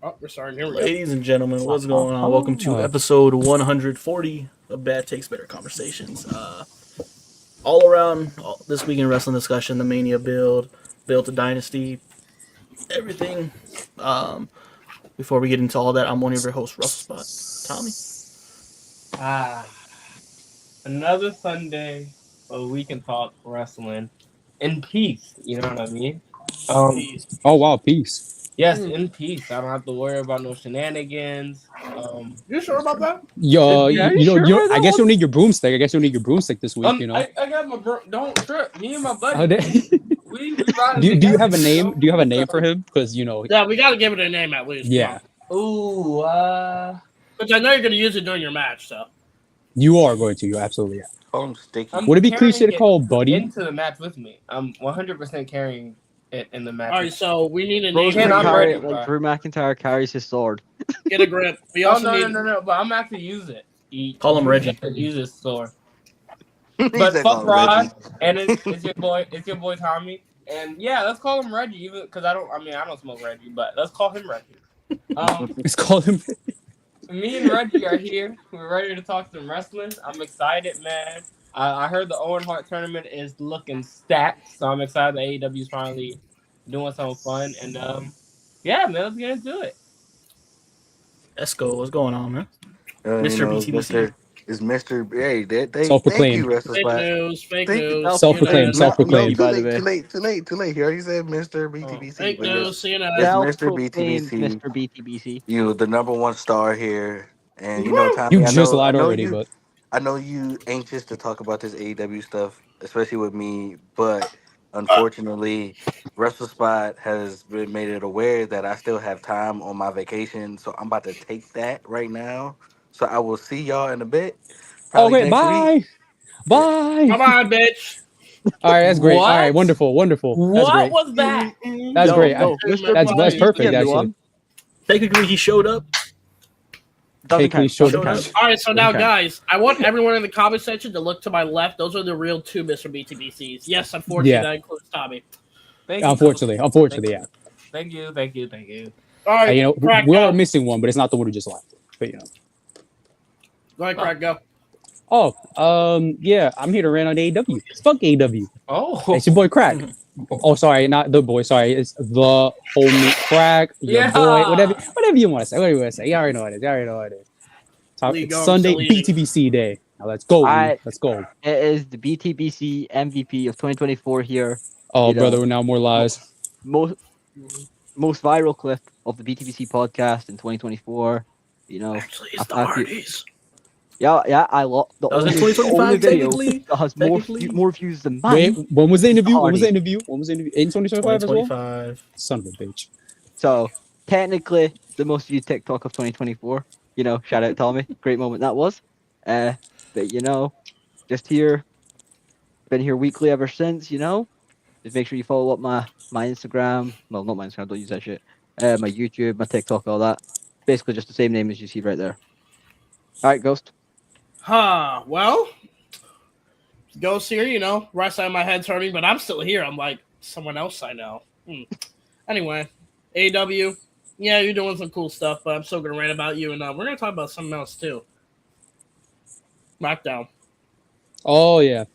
Oh, we're starting. Here we go. Ladies and gentlemen, what's going on? Welcome to episode 140 of Bad Takes Better Conversations. All around this week in wrestling discussion, the Mania build to Dynasty, everything. Before we get into all that, I'm one of your hosts, Russell Spot. Tommy. Another Sunday where we can talk wrestling in peace. You know what I mean? Oh wow, peace. Yes, in peace. I don't have to worry about no shenanigans. You sure about that? Yo, Yeah, you know, sure I guess you'll need your broomstick. I guess you'll need your broomstick this week. You know. I got my don't trip. Me and my buddy. Oh, we do you have a name? Do you have a name for him? Because you know. Yeah, we got to give it a name at least. Yeah. Ooh. Which I know you're going to use it during your match, so. You are going to. You absolutely. Yeah. Oh, sticky. Would it be cliche to call Buddy into the match with me? I'm 100% carrying it in the match. All right, so we need a Bro, name. I'm ready, like Drew McIntyre carries his sword. Get a grip. We also need... No, but I'm actually use it. Call him Reggie. Use his sword. But fuck Rod, and it's your boy Tommy, and yeah, let's call him Reggie, even because I don't smoke Reggie, but let's call him Reggie. Let's call him. Me and Reggie are here. We're ready to talk some wrestling. I'm excited, man. I heard the Owen Hart tournament is looking stacked, so I'm excited that AEW is finally doing something fun. And yeah, man, let's get into it. Let's go. What's going on, man? Mr. BTBC. Is Mr. Hey, they Self-proclaimed. Thank you, Fake news. Self-proclaimed. Self-proclaimed. By the way, too late. He already said Mr. BTBC. Fake news. Cena. Mr. BTBC. Mr. BTBC. You, the number one star here, and you know, Tommy. You just lied already, but I know you anxious to talk about this AEW stuff, especially with me, but unfortunately, WrestleSpot has made it aware that I still have time on my vacation, so I'm about to take that right now. So I will see y'all in a bit. okay, bye. Bye. Bye, bitch. All right, that's great. What? All right, wonderful. That's What great. was that? That's great. That's perfect, Yeah, actually. Technically, he showed up. Technically showed up. All right, so now, guys, I want everyone in the comment section to look to my left. Those are the real two Mr. BTBCs. Yes, unfortunately, that includes Tommy. Unfortunately, yeah. Thank you. All right, You know, Crack, we go. are missing one, but it's not the one who just left. But you know. Go ahead, Crack, go. Oh, yeah, I'm here to rant on AEW. Fuck AEW. Oh, It's your boy Crack. Oh, sorry, not the boy. Sorry, it's the homie Crack. Your boy, whatever you want to say. Whatever you want to say. You already know what it is. It's Sunday BTBC day. Now let's go. Let's go. It is the BTBC MVP of 2024 here. Oh, brother, we're now more lies. Most viral clip of the BTBC podcast in 2024. You know, Actually, it's the Hardys. Yeah, I love the That was in only 2025, video technically. that has more views than mine. Wait, when was the interview? Hardy. In 2025 as well? 2025. Son of a bitch. So technically, the most viewed TikTok of 2024. You know, shout out Tommy, great moment that was. But you know, just here, been here weekly ever since. You know, just make sure you follow up my Instagram. Well, not my Instagram, don't use that shit. My YouTube, my TikTok, all that. Basically, just the same name as you see right there. All right, Ghost. Well, Ghost here, you know, right side of my head's hurting, but I'm still here. I'm like someone else I know. Anyway, AEW, yeah, you're doing some cool stuff, but I'm still going to rant about you, and we're going to talk about something else, too. SmackDown. Oh, yeah.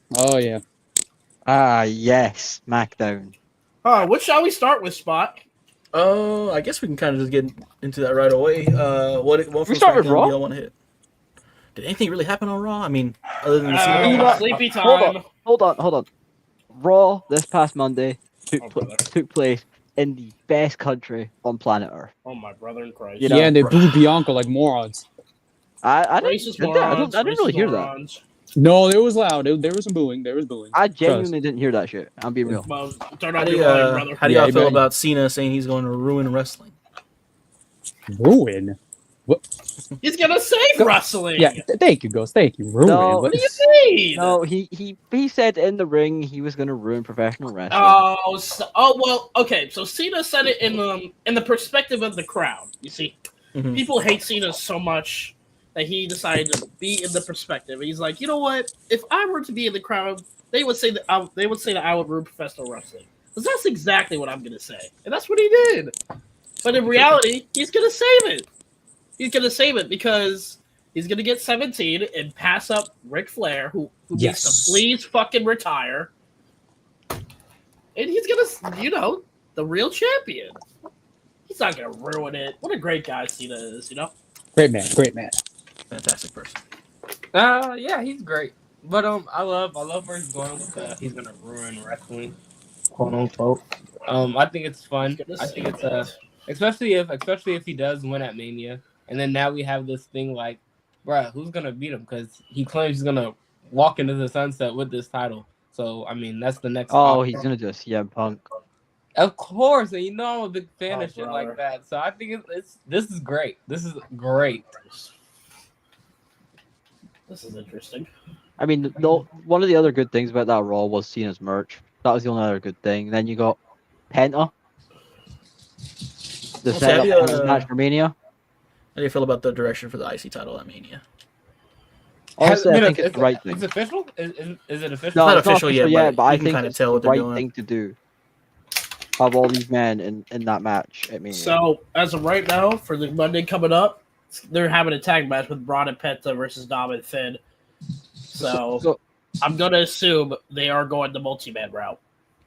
Ah, yes, SmackDown. What shall we start with, Spot? I guess we can kind of just get into that right away. What from start with SmackDown Raw? do y'all want to hit? Did anything really happen on Raw? I mean, other than Sleepy time. Hold on. Raw this past Monday took place in the best country on planet Earth. Oh, my brother in Christ. You know, and they booed Bianca like morons. I Racist didn't morons. really hear that. morons. No, it was loud. There was some booing. I genuinely didn't hear that shit. I'm being real. Well, turn How on do your volume, brother. y'all Yeah, feel man. about Cena saying he's going to ruin wrestling? Ruin? What? He's going to save wrestling. Yeah, thank you, Ghost. Thank you. Ruin. No. What do you mean? No, he said in the ring he was gonna ruin professional wrestling. Well, okay. So Cena said it in the perspective of the crowd. You see, people hate Cena so much that he decided to be in the perspective. He's like, you know what? If I were to be in the crowd, they would say that I would ruin professional wrestling. Because that's exactly what I'm gonna say, and that's what he did. But in reality, he's gonna save it. He's gonna save it because he's gonna get 17 and pass up Ric Flair, who needs to please fucking retire. And he's gonna, the real champion. He's not gonna ruin it. What a great guy Cena is, Great man, great man. Fantastic person. Yeah, he's great. But I love where he's going with he's gonna ruin wrestling, quote unquote. I think it's fun. I think it's especially if he does win at Mania, and then now we have this thing like, bruh, who's gonna beat him? Because he claims he's gonna walk into the sunset with this title. So I mean, that's the next. Oh, he's gonna do a CM Punk. Of course, and I'm a big fan of shit like that. So I think this is great. This is great. This is interesting. I mean, one of the other good things about that Raw was Cena's merch. That was the only other good thing. Then you got Penta. The setup match for Mania. How do you feel about the direction for the IC title at Mania? Honestly, I think it's the right thing. It's official? Is it official? No, it's not official yet, but I can think kind of it's tell the what they're right doing. thing to do. Have all these men in that match at Mania. So, as of right now, for the Monday coming up, they're having a tag match with Braun and Penta versus Dom and Finn. So I'm going to assume they are going the multi-man route.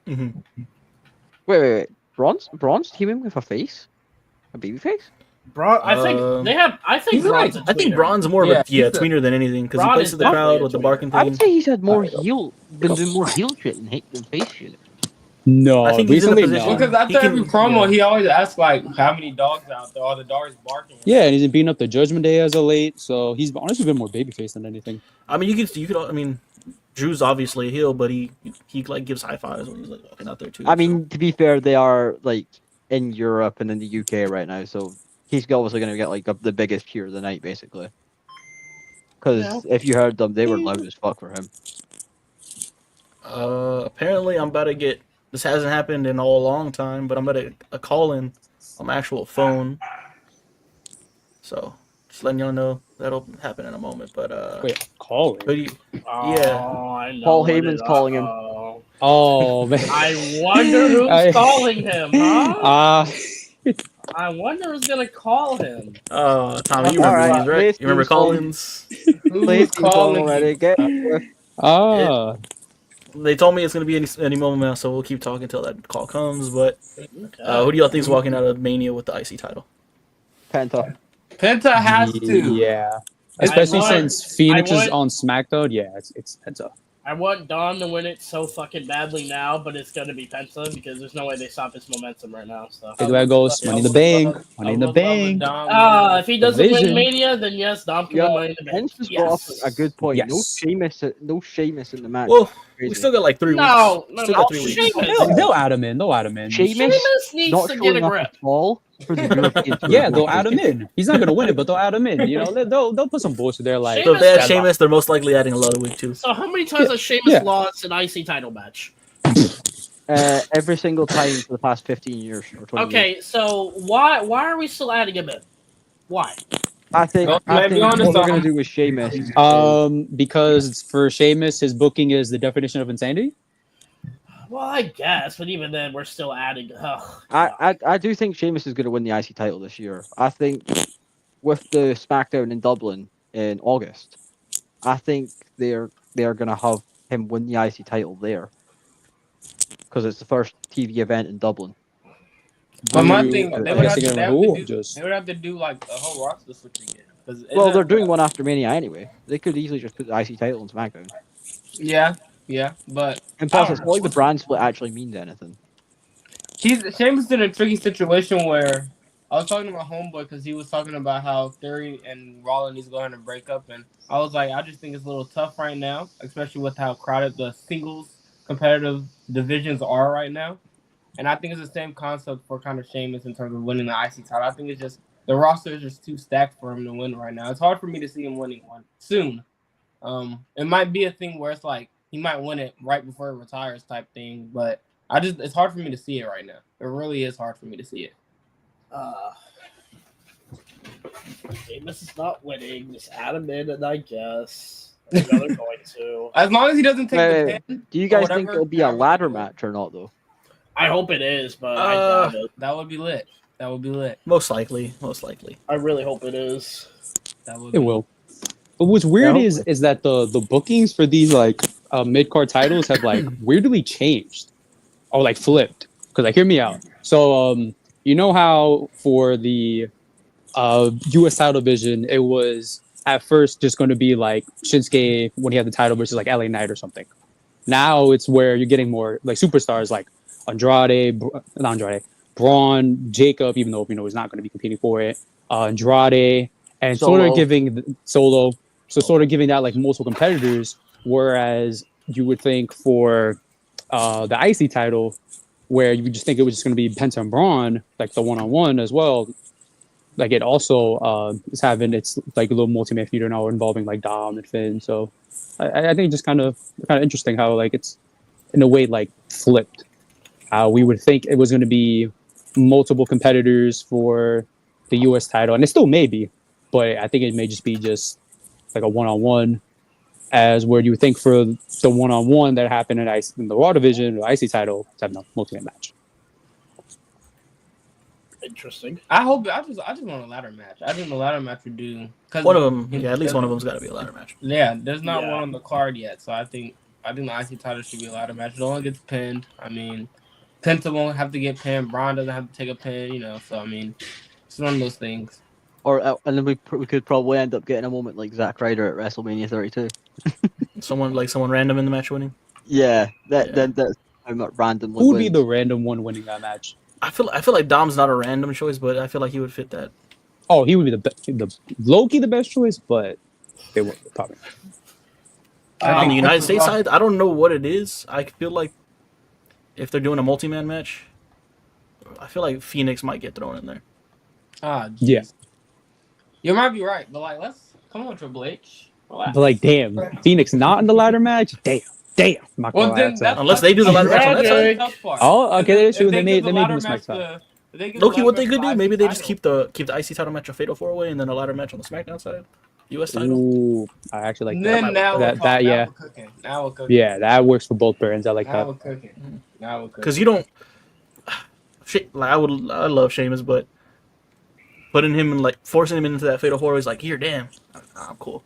Mm-hmm. Wait. Braun's teaming with a face? A baby face? Braun, I think they have. I think Braun's a tweener. I think Braun's more of a tweener than anything because he plays to the crowd with the barking thing. I'd say he's had more been doing more heel shit than face shit. No, I think he's in a position. Because after every promo, he always asks like, "How many dogs out there? Are the dogs barking?" Yeah, and he's been beating up the Judgment Day as of late, so he's honestly been more babyface than anything. I mean, you could. I mean, Drew's obviously a heel, but he like gives high fives when he's like walking out there too. I mean, to be fair, they are like in Europe and in the UK right now, so he's obviously going to get like the biggest cheer of the night, basically. Because if you heard them, they were loud as fuck for him. Apparently, I'm about to get. This hasn't happened in a long time, but I'm about to call in on my actual phone. So, just letting y'all know that'll happen in a moment. But wait, call in? Yeah. Paul Heyman's calling him. Oh man, I wonder who's calling him, huh? I wonder who's gonna call him. Oh, Tommy, you remember these, right? You remember Collins? Please calling already. They told me it's going to be any moment now, so we'll keep talking until that call comes. But who do y'all think is walking out of Mania with the IC title? Penta. Penta has to. Yeah. Especially since Phoenix is on SmackDown. Yeah, it's Penta. I want Dom to win it so fucking badly now, but it's going to be Penta because there's no way they stop his momentum right now. So Big way goes Money in the Bank. Money in the Bank. If he doesn't win Mania, then yes, Dom can win Money in the Bank. Just brought up a good point. Yes. No Sheamus in the match. Well, we still got like 3 weeks. No, they'll add him in. Sheamus needs to get a grip. For the European tour. Yeah, they'll add him in. He's not gonna win it, but they'll add him in. They'll put some bullshit there. Like, so if they add Sheamus, they're most likely adding a lot of week too. So how many times has Sheamus lost an IC title match? Every single time for the past 15 years or 20 years. So why are we still adding him in? Why? I think what they're gonna do with Sheamus. Because for Sheamus, his booking is the definition of insanity. Well, I guess, but even then, we're still adding. I do think Sheamus is going to win the IC title this year. I think with the SmackDown in Dublin in August, I think they're going to have him win the IC title there because it's the first TV event in Dublin. But my thing, they would have to do like the whole roster switch again. Well, they're doing one after Mania anyway. They could easily just put the IC title on SmackDown. Yeah, but and plus, it's not like the brand split actually means anything. Sheamus is in a tricky situation where I was talking to my homeboy because he was talking about how Theory and Rollins needs to go ahead and break up, and I was like, I just think it's a little tough right now, especially with how crowded the singles competitive divisions are right now. And I think it's the same concept for kind of Sheamus in terms of winning the IC title. I think it's just the roster is just too stacked for him to win right now. It's hard for me to see him winning one soon. It might be a thing where it's like he might win it right before he retires type thing, but it's hard for me to see it right now. It really is hard for me to see it. Sheamus is not winning. Just add him in, and I guess they're going to. As long as he doesn't take the pin. Do you guys think it'll be a ladder match or not, though? I hope it is, but I doubt it. That would be lit. That would be lit. Most likely. I really hope it is. That would It be will. But what's weird Yeah, is that the bookings for these like mid card titles have like weirdly changed or like flipped. Because like hear me out. So you know how for the US title division it was at first just going to be like Shinsuke when he had the title versus like LA Knight or something. Now it's where you're getting more like superstars like not Andrade, Braun, Jacob, even though he's not going to be competing for it, Andrade, and sort of Solo. giving Solo, so sort of giving that like multiple competitors. Whereas you would think for the IC title, where you would just think it was just going to be Penta and Braun, like the one-on-one as well. Like it also is having its like a little multi-man feud now involving like Dom and Finn. So I think it's just kind of interesting how like it's in a way like flipped. How we would think it was going to be multiple competitors for the U.S. title, and it still may be, but I think it may just be just like a one-on-one. As where you would think for the one-on-one that happened in the Raw division, the IC title, to have no multi-man match. Interesting. I hope. I just want a ladder match. I think the ladder match would do. Cause One of them, yeah, at least one of them's got to be a ladder match. Yeah, there's not Yeah. one on the card yet, so I think the IC title should be a ladder match. No one gets pinned. I mean, Penta won't have to get pinned. Braun doesn't have to take a pin. So I mean, it's one of those things. Or and then we could probably end up getting a moment like Zack Ryder at WrestleMania 32. Someone random in the match winning. Yeah, Yeah. that's how much random. Who would be the random one winning that match? I feel like Dom's not a random choice, but I feel like he would fit that. Oh, he would be the Loki the best choice, but they would probably. On the United States side, I don't know what it is. I feel like if they're doing a multi-man match, I feel like Phoenix might get thrown in there. Yeah. You might be right, but like, let's come on, Triple H. Relax. But like, damn, Phoenix not in the ladder match. Damn. Well, then Unless they do the ladder match on that side. Oh, okay, that's true. They may the do ladder the match. SmackDown. Loki, what they could do? Maybe they just keep the IC title match a fatal 4-way and then a ladder match on the SmackDown side, US title. Ooh, I actually like Then that. Now we're cooking. Now we're cooking. Yeah, that works for both brands. I like Now that. we're cooking. Now we're cooking. Because you don't. I love Sheamus, but putting him in forcing him into that fatal 4-way is like, here, damn, I'm cool.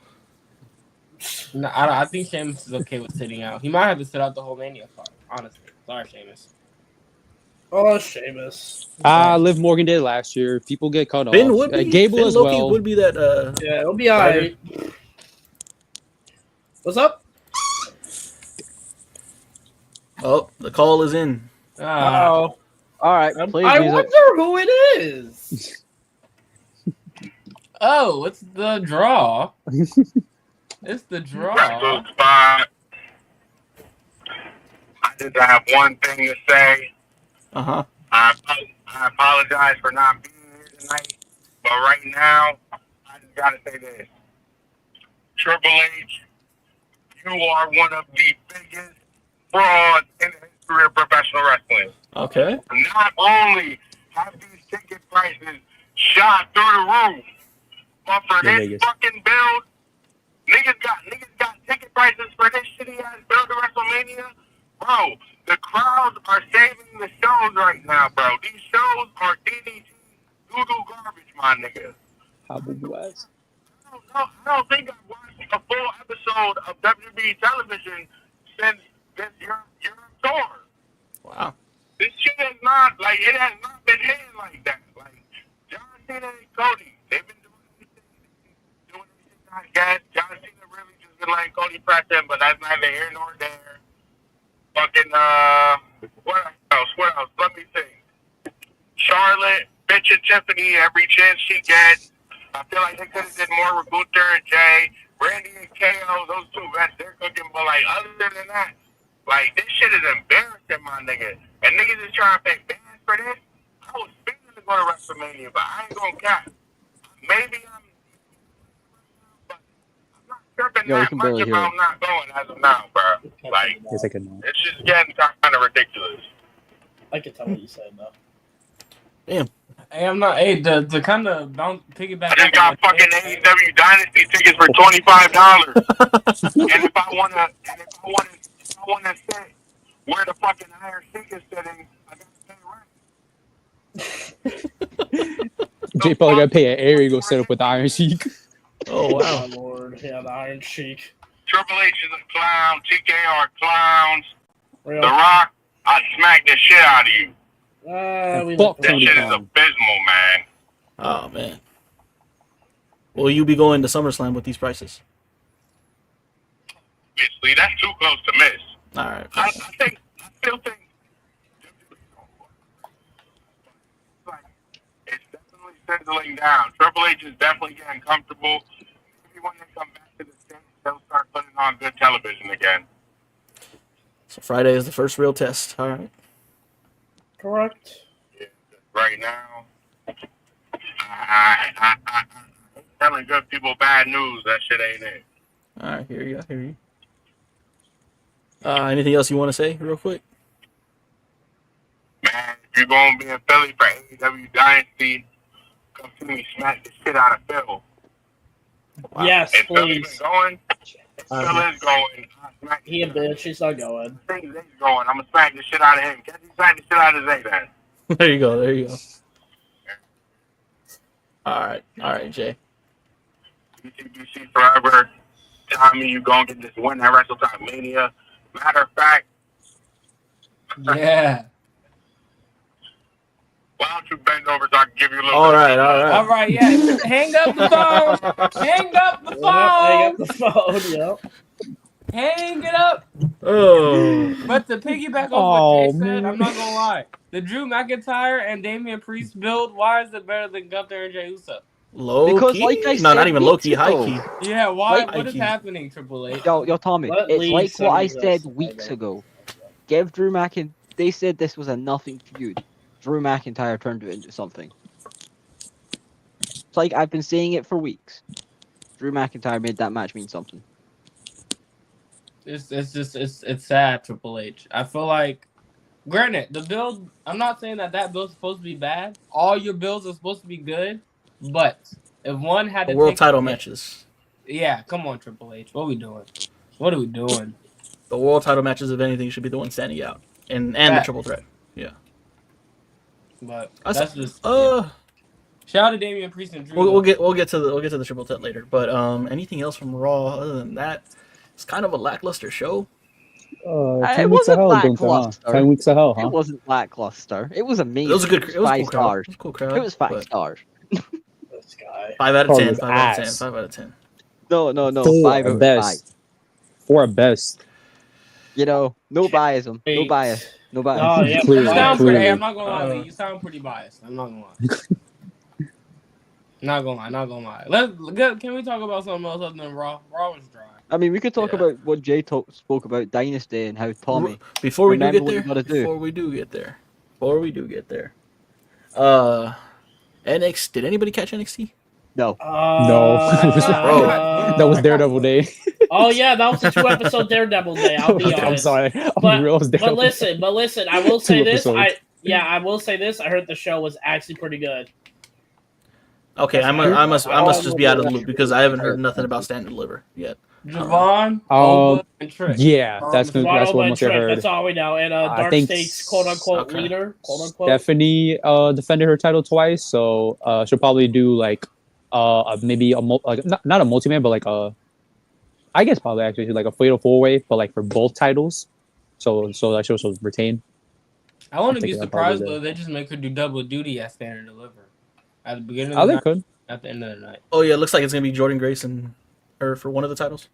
No, I think Sheamus is okay with sitting out. He might have to sit out the whole Mania card. Honestly, sorry, Sheamus. Oh, Sheamus. Liv Morgan did last year. People get cut Finn off. would be. Gable Finn as Loki well. would be that. Yeah, it'll be alright. What's up? Oh, the call is in. Oh, All right, I play music. wonder who it is. Oh, it's the draw. It's the draw. Spot. I just have one thing to say. Uh-huh. I apologize for not being here tonight, but right now, I just gotta say this. Triple H, you are one of the biggest frauds in the history of professional wrestling. Okay. Not only have these ticket prices shot through the roof, but for Yeah, this Vegas. fucking build, niggas got ticket prices for this shitty ass build to WrestleMania. Bro, the crowds are saving the shows right now, bro. These shows are DDT doo-doo garbage, my nigga. How was? I don't think I've watched a full episode of WWE television since this Europe tour. Wow. This shit has not, it has not been hitting like that. Like, John Cena and Cody, they've been doing everything I guess. John Cena really just been letting Cody press him, but that's neither here nor there. Fucking, what else? Let me think. Charlotte, bitch and Tiffany, every chance she gets. I feel like they could have did more with Gunther and Jay. Randy and KO, those two vets, they're cooking. But, other than that, this shit is embarrassing, my nigga. And niggas is trying to pay bands for this. I was thinking to go to WrestleMania, but I ain't gonna cap. Maybe but I'm not tripping Yo, we that can much barely hear about you. not going as of now, bro. Yes, I can know. It's just getting kind of ridiculous. I can tell what you said, though. Damn. Hey, I'm not. Hey, the kind of piggyback. I just got fucking AEW Dynasty tickets for $25. and if I wanna sit where the fucking Iron Sheik is sitting, I gotta pay rent. Jay probably got to pay an area to go set up with the Iron Sheik. Oh wow. My lord, yeah, the Iron Sheik. Triple H is a clown. TK are clowns. Real. The Rock, I smack the shit out of you. We Fuck That Tony shit is Khan. abysmal, man. Oh man. Will you be going to SummerSlam with these prices? Obviously, that's too close to miss. All right. I still think like, it's definitely sizzling down. Triple H is definitely getting comfortable. Maybe when they come back to the stage, they'll start putting on good television again. So Friday is the first real test. All right. Correct. Yeah, right now, I telling good people bad news. That shit ain't it. All right. Here you go. Anything else you want to say, real quick? Man, if you're gonna be in Philly for AEW Dynasty, come see me smack the shit out of Phil. Wow. Yes, If Philly's please. going, Phil is going. He a bitch. He's not going. Zay's going. I'm gonna smack the shit out of him. Can't you smack the shit out of Zay then? There you go. All right, Jay. BTBC forever. Tell me you gonna get this win at Wrestlemania. Matter of fact, Yeah. why don't you bend over so I can give you a little All bit right. All right, yeah. Hang up the phone. Hang up the Yep, hang phone. up the phone. Yep. Hang it up. Oh. But to piggyback off what Jay said, I'm not gonna lie. The Drew McIntyre and Damian Priest build, why is it better than Gunther and Jey Uso? Low Because, key? like I No, said not even low weeks key, high ago. key. Yeah, why? Like- What is happening, Triple H? Yo, Tommy, Let it's Lee like what I send said this, weeks okay. ago. Give Drew McIntyre. They said this was a nothing feud. Drew McIntyre turned it into something. It's like I've been saying it for weeks. Drew McIntyre made that match mean something. It's sad, Triple H. I feel like, granted, the build. I'm not saying that build's supposed to be bad. All your builds are supposed to be good, but if one had The to world take title a hit- matches. Yeah, come on, Triple H. What are we doing? What are we doing? The world title matches, if anything, should be the one standing out, and the Fact. triple threat. But That's- that's just. Yeah. Uh, Shout out to Damian Priest and Drew. we'll get to the triple threat later. But anything else from Raw other than that? It's kind of a lackluster show. 10 It weeks of wasn't hell, Gunther, huh? lackluster. 10 weeks of hell, It huh? wasn't lackluster. It was amazing. It was a good. It was a five cool crowd. stars. It was a cool crowd. It was 5 but stars. This guy. 5 out of Crowd 10. was 5 out of 10. ass. 5 out of 10. No. 4 5 at out of 5. best. 4 at best. You know, no biasm. No Eight. bias. No bias. Oh, yeah. You Clearly, sound clearly. pretty. I'm not gonna lie. Lee, you sound pretty biased. I'm not gonna lie. Not gonna lie. Can we talk about something else other than Raw? Raw was dry. I mean, we could talk Yeah. about what Jay spoke about Dynasty and how Tommy. Before we do Remember get what there, you gotta do. before we do get there, NXT. Did anybody catch NXT? No. No. Bro. That was Daredevil Day. Oh yeah, that was the 2-episode Daredevil day. I'll be honest. I'm sorry. I'm But- real. It was But Daredevil. listen. I will say 2 this. episodes. I will say this. I heard the show was actually pretty good. Okay, I must just be out of the loop because I haven't heard nothing about Stand and Deliver yet. Javon, Oba, and Trick. Yeah, that's Ron what Ronald most I Trick, heard. that's all we know. And I Dark think State's quote unquote okay. leader, quote unquote. Stephanie defended her title twice, so she'll probably do like maybe not a multi-man, but like I guess probably actually like a fatal 4-way, but like for both titles, so that she'll retain. I wouldn't be thinking that surprised probably though. They just make her do double duty at Stand and Deliver at the beginning Oh, of the they night, could. at the end of the night. Oh yeah, it looks like it's gonna be Jordan Grace and her for one of the titles.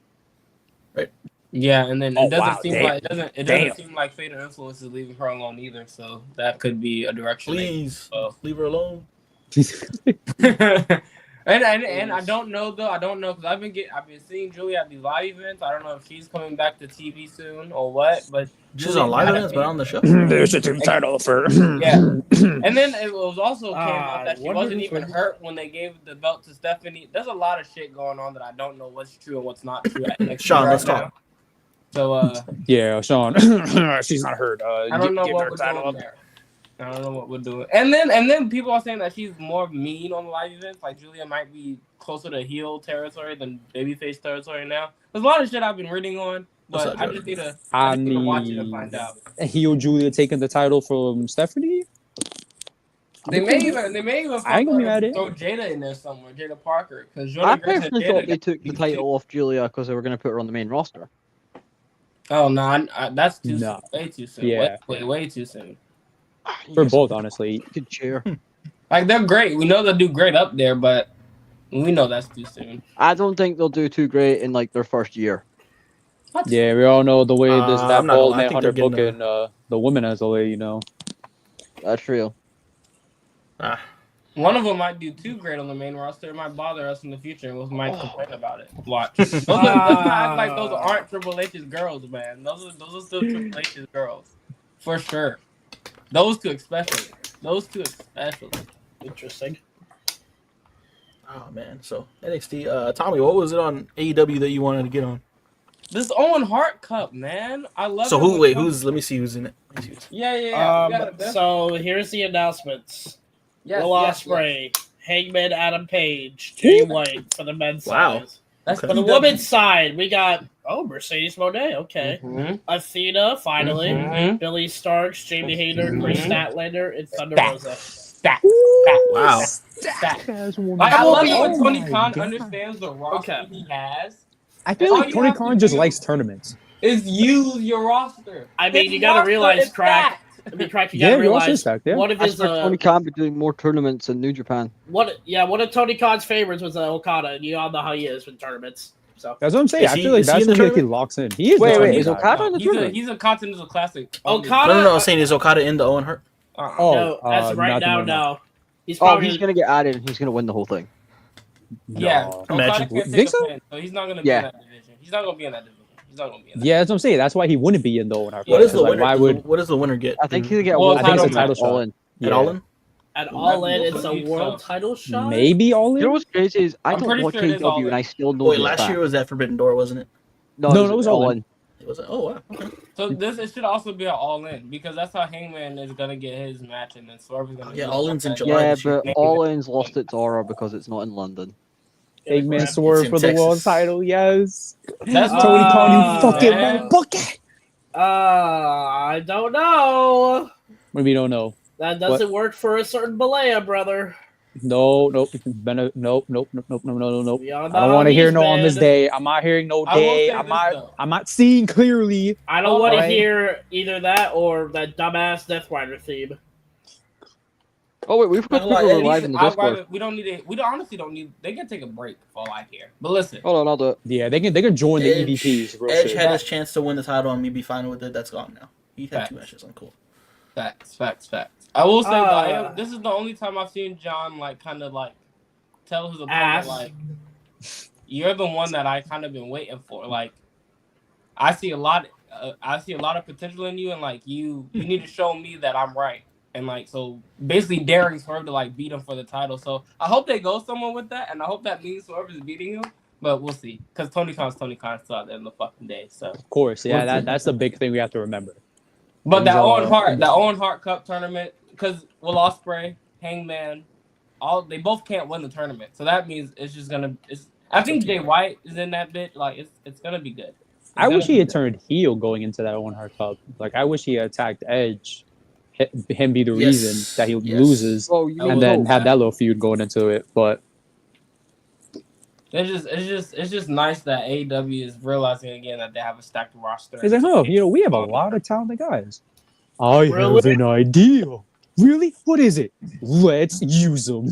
Yeah, and then Oh, it doesn't wow, seem damn. like it Damn. doesn't seem like Fatal Influence is leaving her alone either. So that could be a direction. Please Oh. leave her alone. And I don't know though. I don't know because I've been seeing Julie at these live events. I don't know if she's coming back to TV soon or what. But She's Julie on live had events, a- but on the show. There's a team title for. Yeah, and then it was also came out that she what wasn't is even this? hurt when they gave the belt to Stephanie. There's a lot of shit going on that I don't know what's true and what's not true. At NXT Sean, right let's now. talk. So Yeah, Sean. She's not hurt. I don't know what we're doing there. I don't know what we're doing. And then people are saying that she's more mean on the live events. Like Julia might be closer to heel territory than babyface territory now. There's a lot of shit I've been reading on, What's but up, I Jordan? just need to I watch it and mean, find out. heel Julia taking the title from Stephanie. They may even I ain't gonna be mad at it. throw Jada in there somewhere, Jada Parker, because I personally thought they took the title off Julia because they were going to put her on the main roster. Oh no, that's too No. soon. Way too soon. Yeah. Way too soon. For both, honestly. Good cheer. Like they're great. We know they'll do great up there, but we know that's too soon. I don't think they'll do too great in like their first year. What? Yeah, we all know the way I'm that not gonna bold lie, I man think Hunter they're getting booking the women as the way, you know. That's real. One of them might do too great on the main roster. It might bother us in the future, and we might complain about it. Watch. Let's not act like those aren't Triple H's girls, man. Those are still Triple H's girls, for sure. Those two especially. Interesting. Oh man, so NXT. Tommy, what was it on AEW that you wanted to get on? This Owen Hart Cup, man. I love it. So who? Wait, who's? Let me see who's in it. Yeah. So here's the announcements. Yes, Will yes. Ospreay, Hangman Adam Page, Jay White for the men's Wow. side. That's For the women's side, we got Mercedes Moné, okay. Mm-hmm. Athena, finally. Mm-hmm. Billy Starks, Jamie Hayter, Chris Statlander, and Thunder Rosa. Stack. Wow. I love it when Oh Tony my Khan God. understands the roster Okay. he has. I feel All like you Tony have to Khan just do- likes tournaments. Is use your roster. I mean, His you gotta roster realize, is Crack. stacked. I mean, Crack, you Yeah, gotta you also realize stacked, yeah. one of I his swear Tony Khan be doing more tournaments in New Japan. one of Tony Khan's favorites was Okada, and you all know how he is with tournaments. So That's what I'm saying. Is I he- feel like is he that's in the something he tournament? locks in. He is. Wait, the wait, tournament is guy. Okada in the tournament? He's a Continental Classic. Okada. No. I'm saying is Okada in the Owen Hart? Oh, No, as of right not the now, winner. no. He's Oh, probably he's going to get added and he's going to win the whole thing. Yeah. No. Imagine. Okada can't You take think a so? pin, so he's not going to be Yeah. in that division. He's not going to be in that division. Yeah, that's what I'm saying. That's why he wouldn't be in the Owen Hart. What is Cup, the 'cause, winner? Why would? What does the winner get? I think he'll get Well, one I think it's a title all shot. in. At all in? at all in. It's a believe world so. title shot. Maybe all You know in. what's crazy is I I'm don't pretty watch sure it is all KW and in. I still know Wait, this last fact. year was that Forbidden Door, wasn't it? No, No, it was all in. It was. Oh wow. Okay. So it should also be an all in because that's how Hangman is gonna get his match, and then Swerve is gonna. Yeah, get All his In's in match. July. Yeah, this year. but All In's lost its aura because it's not in London. Eggman It's Swerve in for the world Texas. title. Yes. That's Tony Khan, you fucking man. bucket. I don't know. Maybe we don't know. That doesn't work for a certain Balea, brother. Nope. Nope. No. We all I know don't how want to hear he's no on this been. day. I'm not hearing no I will day. say this, though. I'm not seeing clearly. I don't want to Alright. hear either that or that dumbass Death Rider theme. Oh, wait, we forgot But, like, people at are live least in the I'd Discord. rather- we don't need it. We honestly don't need. They can take a break for all I care. But listen, Hold on, I'll do it. Yeah, they can join the EVPs real Edge soon. had his chance to win the title and me be fine with it. That's gone now. He had Facts. 2 matches. I'm cool. facts. I will say Uh, that this is the only time I've seen John like kind of like tell his Ass. opponent like, "You're the one that I kind of been waiting for." Like, I see a lot of potential in you, and like you need to show me that I'm right. And like so, basically daring Swerve to like beat him for the title. So I hope they go somewhere with that, and I hope that means Swerve is beating him. But we'll see, because Tony Khan's still out there in the fucking day. So, Of course, yeah, that's the big thing we have to remember. but that He's, Owen Hart Cup tournament, because Will Ospreay, Hangman, they both can't win the tournament. So that means it's just gonna. I think Jay White is in that bit. Like it's gonna be good. I wish he had turned heel going into that Owen Hart Cup. Like I wish he had attacked Edge, him be the Yes. reason that he Yes. loses, Oh, you and know. then have that little feud going into it. But It's just nice that AEW is realizing again that they have a stacked roster. it's like, oh, we have a lot of talented guys. I have Really? an idea. Really? What is it? Let's use them.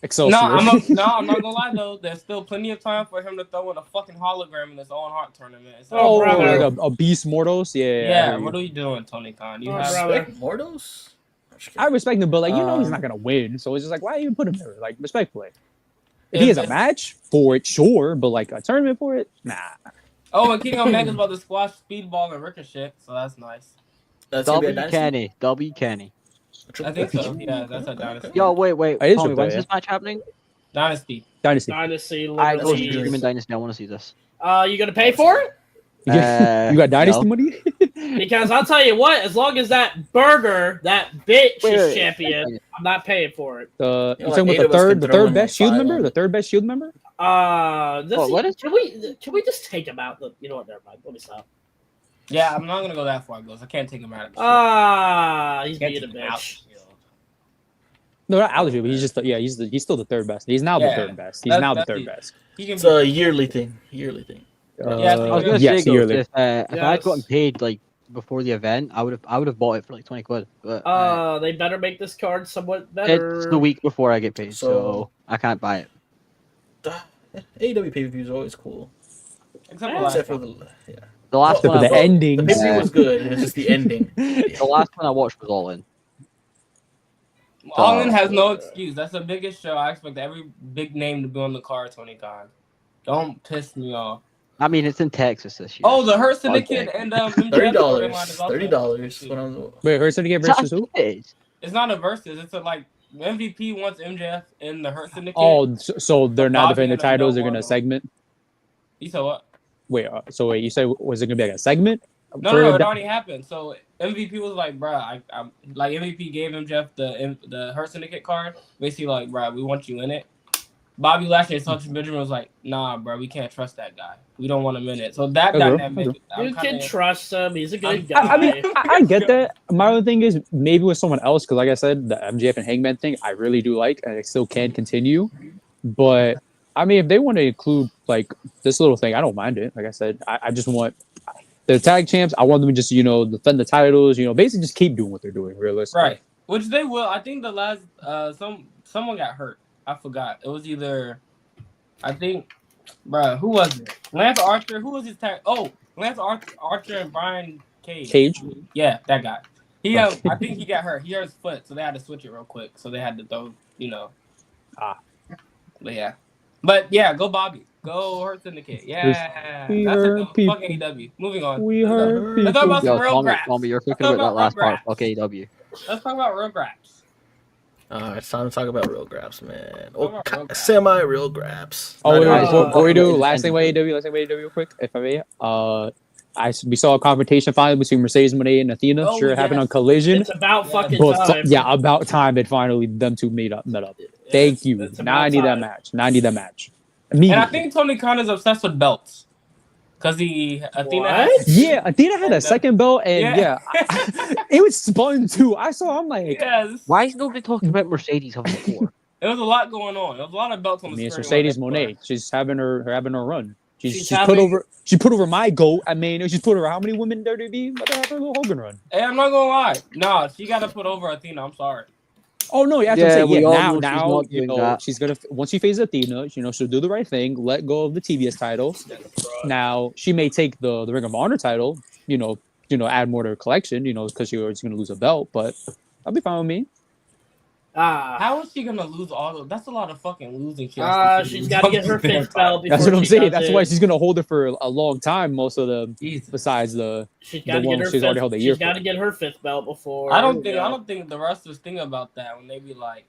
Excelsior. I'm not gonna lie though. There's still plenty of time for him to throw in a fucking hologram in this Owen Hart tournament. It's Oh, like, brother. like a Beast Mortals. Yeah. yeah. What are you doing, Tony Khan? You Oh, have brother. Respect Mortals? I'm just I kidding. respect him, but like he's not gonna win. So it's just like, why even put him there? Like respectfully. If he If has a it's- match for it, sure, but like a tournament for it, nah. Oh, and King Omega's about to squash Speedball and Ricochet, so that's nice. That's gonna be a W dynasty? Kenny. W Kenny. I think so. Yeah, that's a dynasty. Yo, wait. It is Tommy, up there, when's yeah. this match happening? Dynasty. Dynasty. Dynasty, I go Liberty. streaming Dynasty. I want to see this. You gonna pay for it? You got Dynasty no. money? Because I'll tell you what, as long as that burger, that bitch Wait, is wait. champion, I'm not paying for it. You Yeah, talking like about eight of us can the throw third in best like shield five member? on The third best shield member? Can we just take him out? You know what? Never mind. Let me stop. Yeah, I'm not gonna go that far, Ghost. I can't take him out of the He's Can't being a take him out. bitch. No, not eligible. He's just he's still the third best. He's now the third best. He's now the third best. It's a yearly thing. I was gonna yes, say, yearly. if I had gotten paid like before the event, I would have bought it for like 20 quid. But they better make this card somewhat better. it's the week before I get paid, so I can't buy it. AEW pay-per-views are always cool. Except for the last one. The ending. The pay-per-view was good. It's just the ending. The last one I watched was All In. All In has no excuse. That's the biggest show. I expect every big name to be on the card 20 times. Don't piss me off. I mean, it's in Texas this year. Oh, the Hurt Syndicate and $30. Wait, Hurt Syndicate versus who? It's not a versus. It's a MVP wants MJF in the Hurt Syndicate. Oh, so they're not defending the titles. They're gonna segment. You said what? Wait, you said was it gonna be like a segment? No, it already happened. So MVP was like, bruh, I MVP gave MJF the Hurt Syndicate card. Basically, like, bruh, we want you in it. Bobby Lashley and Shelton Benjamin was like, nah, bro, we can't trust that guy. We don't want him in it. So that dynamic. You can trust him. He's a good guy. I mean, I get that. My other thing is maybe with someone else, because like I said, the MJF and Hangman thing, I really do like, and it still can continue. But I mean, if they want to include like this little thing, I don't mind it. Like I said, I just want the tag champs. I want them to just defend the titles. Basically just keep doing what they're doing. Realistically, right? Which they will. I think the last someone got hurt. I forgot. It was either, I think, bro, who was it? Lance Archer. Who was his tag? Oh, Lance Archer and Brian Cage. Yeah, that guy. He, I think he got hurt. He hurt his foot, so they had to switch it real quick. So they had to throw, But yeah, go Bobby. Go Hurt Syndicate. Yeah. That's a fuck AEW. Moving on. We heard people. Let's talk about some real graps. Tommy, you're cooking about that last part. Fuck AEW. Let's talk about real graps. It's time to talk about real graps, man. Semi-real graps. Before we do, last thing about AEW real quick, if I may. We saw a confrontation finally between Mercedes Moné and Athena. It happened on Collision. It's about fucking time. About time that finally them two met up. Thank you. Now I need that match. And I think Tony Khan is obsessed with belts. Because Athena had a second belt, and it was fun too. I'm like, why is nobody talking about Mercedes having before? There was a lot going on. There was a lot of belts on the screen. It's Mercedes Moné. She's having her run. She's put over my goat. I mean, she's put over how many women in WWE? Let her have her little Hogan run. Hey, I'm not gonna lie. No, she got to put over Athena. I'm sorry. Oh no, now she's gonna once she faces Athena, she'll do the right thing, let go of the TBS title. Now she may take the Ring of Honor title, add more to her collection, because she's gonna lose a belt, but I'll be fine with me. How is she gonna lose all of? That's a lot of fucking losing. She's got to get her fifth belt. That's what I'm saying. That's why she's gonna hold it for a long time. Most of the besides she's got to get her she's already held a year. She's got to get her fifth belt before. I don't think the wrestlers think about that when they be like,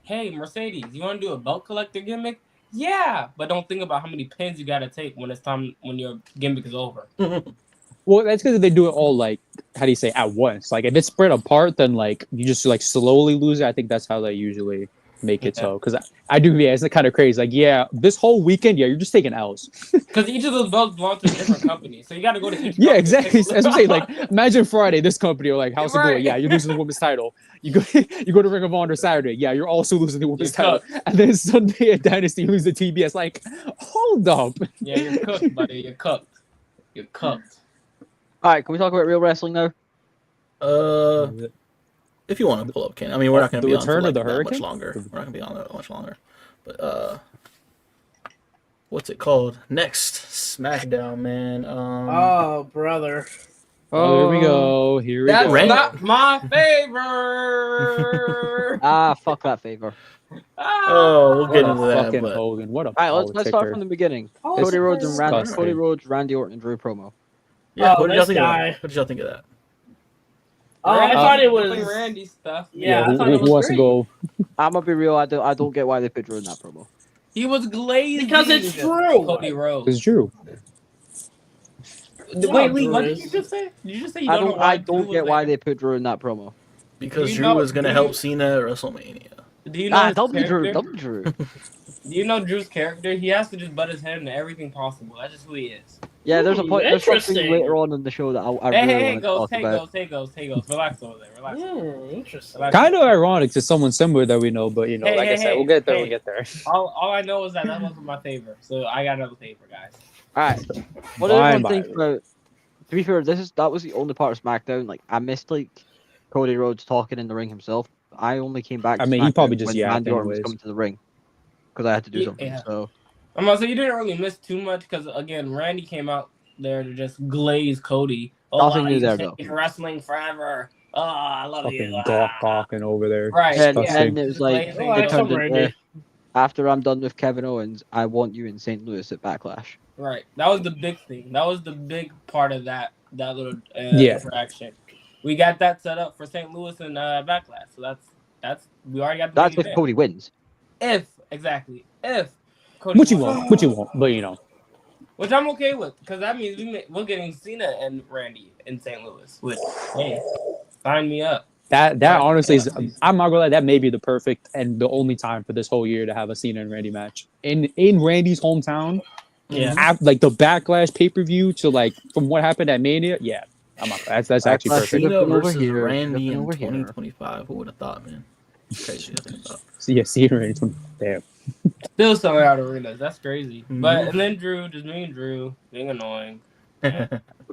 "Hey, Mercedes, you want to do a belt collector gimmick?" Yeah, but don't think about how many pins you got to take when it's time when your gimmick is over. Well, that's because they do it all at once. Like if it's spread apart, then you just slowly lose it. I think that's how they usually make it so. Because I do, it's kind of crazy. This whole weekend, you're just taking L's. Because each of those belts belong to a different company, so you got to go to each. Yeah, exactly. As I'm saying, imagine Friday, this company or House of Glory. Yeah, you're losing the women's title. You go to Ring of Honor Saturday. Yeah, you're also losing the women's title. And then Sunday at Dynasty, you lose the TBS. Hold up. Yeah, you're cooked, buddy. You're cooked. All right, can we talk about real wrestling now? If you want to pull up, Ken. I mean, we're not going to be on for that much longer. We're not going to be on that much longer. But what's it called? Next SmackDown, man. Oh, brother. Oh, here we go. That's not my favor. Fuck that favor. We'll get into that. Fucking Hogan. What a all right, let's start from the beginning. Cody Rhodes, Randy Orton, Drew promo. Yeah, what did y'all think of that? What did y'all think of that? I thought it was Randy stuff. Yeah, I thought it was wants to go? I'm gonna be real. I don't get why they put Drew in that promo. He was glazed because it's true. Cody Rhodes. It's true. Wait, what did you just say? Did you just say you don't know why? I don't get why they put Drew in that promo. Because Drew was gonna help Cena at WrestleMania. Do you know Drew. Do you know Drew's character? He has to just butt his head into everything possible. That's just who he is. Yeah, there's a point. There's something Interesting. later on in the show that I Hey, really hey, want to talk about. hey, goes. Relax over there. Relax. Interesting. Relax. Kind of ironic to someone similar that we know, but you know, Hey, like hey, I said, hey, we'll get there. hey. We'll get there. All I know is that wasn't my favorite, so I got another favorite, guys. All right. What does everyone think about? To be fair, that was the only part of SmackDown. Like I missed like Cody Rhodes talking in the ring himself. I only came back. I to mean, he probably SmackDown just when yapped Randy Orton was anyways. coming to the ring because I had to do something. Yeah. So I'm gonna say you didn't really miss too much because again, Randy came out there to just glaze Cody. Oh, nothing new there though. Wrestling forever. Oh, I love Fucking you. gawking over there. Right. And Disgusting. then it was like Glazing it that's turned some into, Randy. after I'm done with Kevin Owens, I want you in St. Louis at Backlash. Right. That was the big thing. That was the big part of that little Yeah. interaction. We got that set up for St. Louis and Backlash. So that's we already got the That's baby if there. Cody wins. If Cody Which you won. won't. Which you won't. But you know. Which I'm okay with, because that means we're getting Cena and Randy in St. Louis. Which, hey, sign me up. That honestly is, I'm not gonna lie, that may be the perfect and the only time for this whole year to have a Cena and Randy match in Randy's hometown. Yeah, Like the Backlash pay-per-view to like from what happened at Mania. Yeah, I'm not. That's actually Backlash perfect. should have Cena been over versus here, Randy in over here. 2025. Who would have thought, man? Crazy to think about. So yeah, Cena and Randy. Damn. still selling out arenas. That's crazy. Mhm. But and then Drew, just me and Drew being annoying.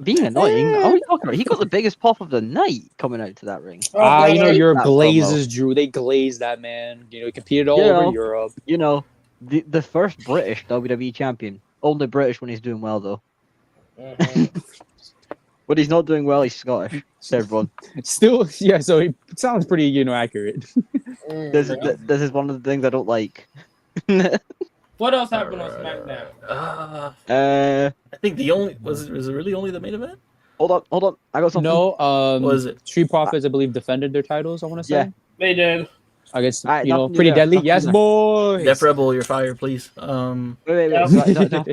Being annoying. What are we talking about? He got the biggest pop of the night coming out to that ring. You know your That glazes, Drew. They glazed that man. You know, he competed all over Europe. You know, the first British WWE champion. Only British when he's doing well though. When he's not doing well, he's Scottish. To everyone. Still, yeah. So it sounds pretty, accurate. This is one of the things I don't like. What else happened on SmackDown? I think the only was it really only the main event? Hold on. I got something. No, What was it? Street Profits, I believe, defended their titles. I want to say. Yeah. They did. I guess Alright, you know, nothing pretty there, deadly. nothing Yes, there. boys. Def Rebel, you're fired, please. Wait. Yeah.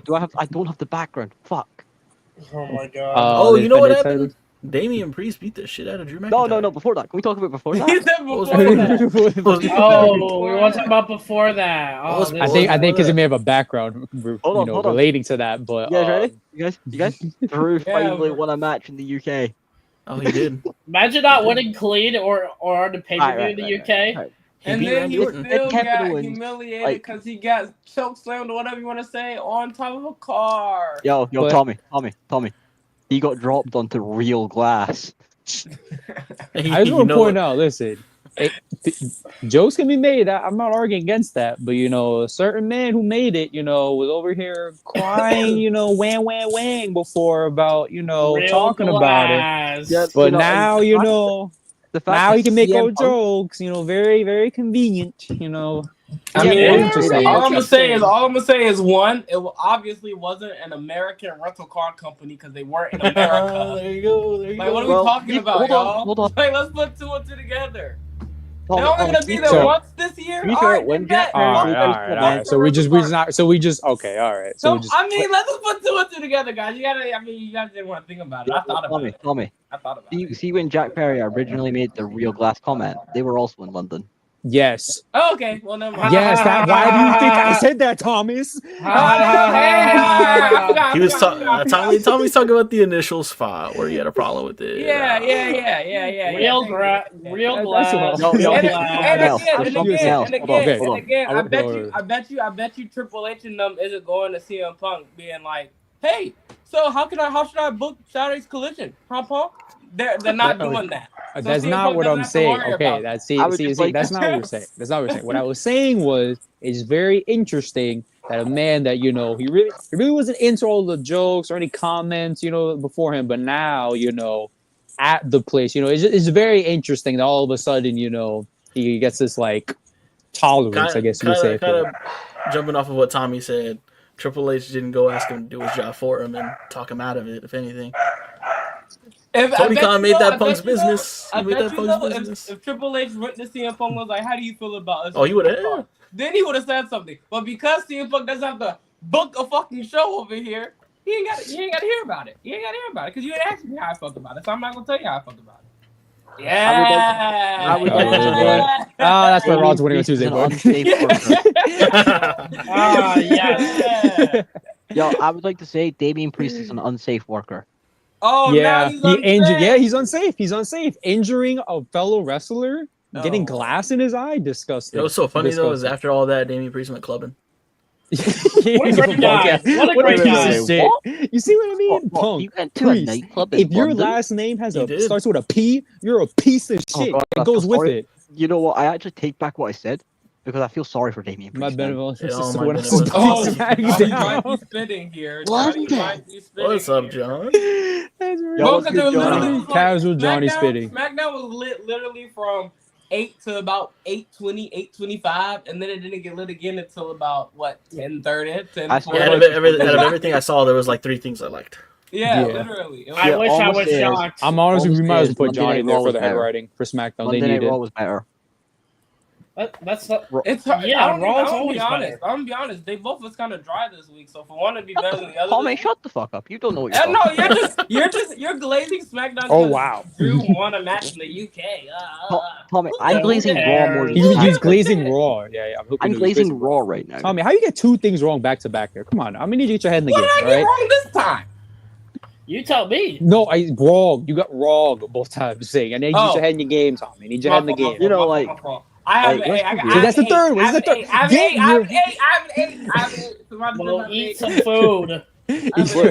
Do I have? I don't have the background. Fuck. Oh my god. Oh, they you know what defended happened? titles. Damian Priest beat the shit out of Drew McIntyre. No. Before that, can we talk about before He that? said before was- that. Oh, we want to talk about before that. Oh, was- this I is- think because it may have a background, Hold on. relating to that. But You guys ready? You guys? Drew finally we're- won a match in the UK. Oh, he did. Imagine not winning clean or on the pay-per-view in the UK. Right. He And beat then Randy he Orton. still Kevin got Owens, humiliated like- because he got chokeslammed or whatever you want to say on top of a car. Yo, But- Tommy. He got dropped onto real glass. I just want to point out, listen, jokes can be made. I'm not arguing against that, but a certain man who made it, was over here crying, wang before about, Real talking about it. glass. Yeah, But and now, the fact now that he can make CM old Punk- jokes, very, very convenient, I Yeah, mean, very interesting. all I'm gonna say is one. It obviously wasn't an American rental car company because they weren't in America. There you go. Like, what are Well, we talking about, y'all? hold on. Like, let's put two and two together. Tommy, They're only gonna be there So- once this year. To be All fair, right, when then bet. Jack Perry all did right, this all to right. Matt, So we just okay, all right. So So we just, I mean, let's just put two and two together, guys. You guys didn't want to think about it. I thought about it. Tommy. I thought about it. See when Jack Perry originally made the real glass comment, they were also in London. yes. Oh, okay, well, never mind. Yes, why do you think I said that, Thomas? He was Tommy's talking about the initial spot where he had a problem with it. Yeah. Real That's glass. what- No, Real And glass. I bet you Triple H and them isn't going to CM Punk being like, hey, so how should I book Saturday's Collision? Huh? They're not doing that. So That's CM not Punk what doesn't I'm have to saying. worry Okay, about that's I would see, just like- that's not what we're saying. That's not what we're saying. What I was saying was it's very interesting that a man that he really wasn't into all the jokes or any comments, before him, but now, at the place, it's very interesting that all of a sudden, he gets this like tolerance, I guess you would say. Kind of jumping off of what Tommy said. Triple H didn't go ask him to do his job for him and talk him out of it, if anything. Tony Khan made that Punk's business. He made that Punk's business. If Triple H went to CM Punk was like, how do you feel about us? Oh, he would have. Then he would have said something. But because CM Punk doesn't have to book a fucking show over here, you ain't got to hear about it. You ain't got to hear about it because you ain't asked me how I felt about it. So I'm not gonna tell you how I felt about it. Yeah. I would like that's why Raw's winning on He's Tuesday, an boy. unsafe worker. Ah, yes. Yo, I would like to say Damian Priest is an unsafe worker. Oh, now Yeah, he's he injured. unsafe. Yeah, he's unsafe. He's unsafe. Injuring a fellow wrestler, getting Oh. glass in his eye, disgusting. It was so funny though, is Disgusting. after all that, Damian Priest went clubbing. What a great guy. What a What a great piece guy. of shit. What? You see what I mean? What, Punk. he went to a Priest. nightclub in If your London? last name has He did. starts with a P, you're a piece of Oh, shit. God, I It goes feel with sorry. it. You know what? I actually take back what I said because I feel sorry for Damian My Priest. man. benefit. Oh, my When I benefit. was Oh, beat Johnny SmackDown. might be spitting here. Johnny London. might be spitting What's up, here. John? That's Yo, Bro, what's because good, it was Johnny? literally Casual Johnny spitting. SmackDown was lit literally from 8 to about 8:20, 8:25, and then it didn't get lit again until about what 10:30, I 10:40. swear Yeah, out of everything I saw, there was like 3 things I liked. Yeah, Yeah. literally. It was I Yeah, wish all I I'm was saying is- shocked. I'm honestly, we Almost might as well is. put Monday Johnny Night in there Raw for was the head better. writing for SmackDown. Monday They Night need Raw it. was better. That's not. It's hard. Yeah, I'm Raw's gonna always be honest. better. I'm gonna be honest. They both was kind of dry this week. So for one to be better than the other, Tommy, shut the fuck up. You don't know what you're no, talking you're glazing SmackDown. Oh, because wow. Drew won a match in the UK. Tommy, Who I'm glazing Raw more than He's cares? SmackDown. glazing Raw. Yeah. I'm glazing Raw right now. Tommy, how you get 2 things wrong back to back there? Come on, I'm gonna need you to get your head in the What game. did I All get right. wrong this time? You tell me. No, wrong. You got wrong both times. Saying I need you to get your head in your game, Tommy. I need your head in the game. You know, like- I have like, an let's eight. I be got- real. I have That's the an eight. third one. I have That's the an eight. third. I have an Get eight. I have your- an eight. I have an eight. I have an eight. Somebody Well, put my eat eight. some food.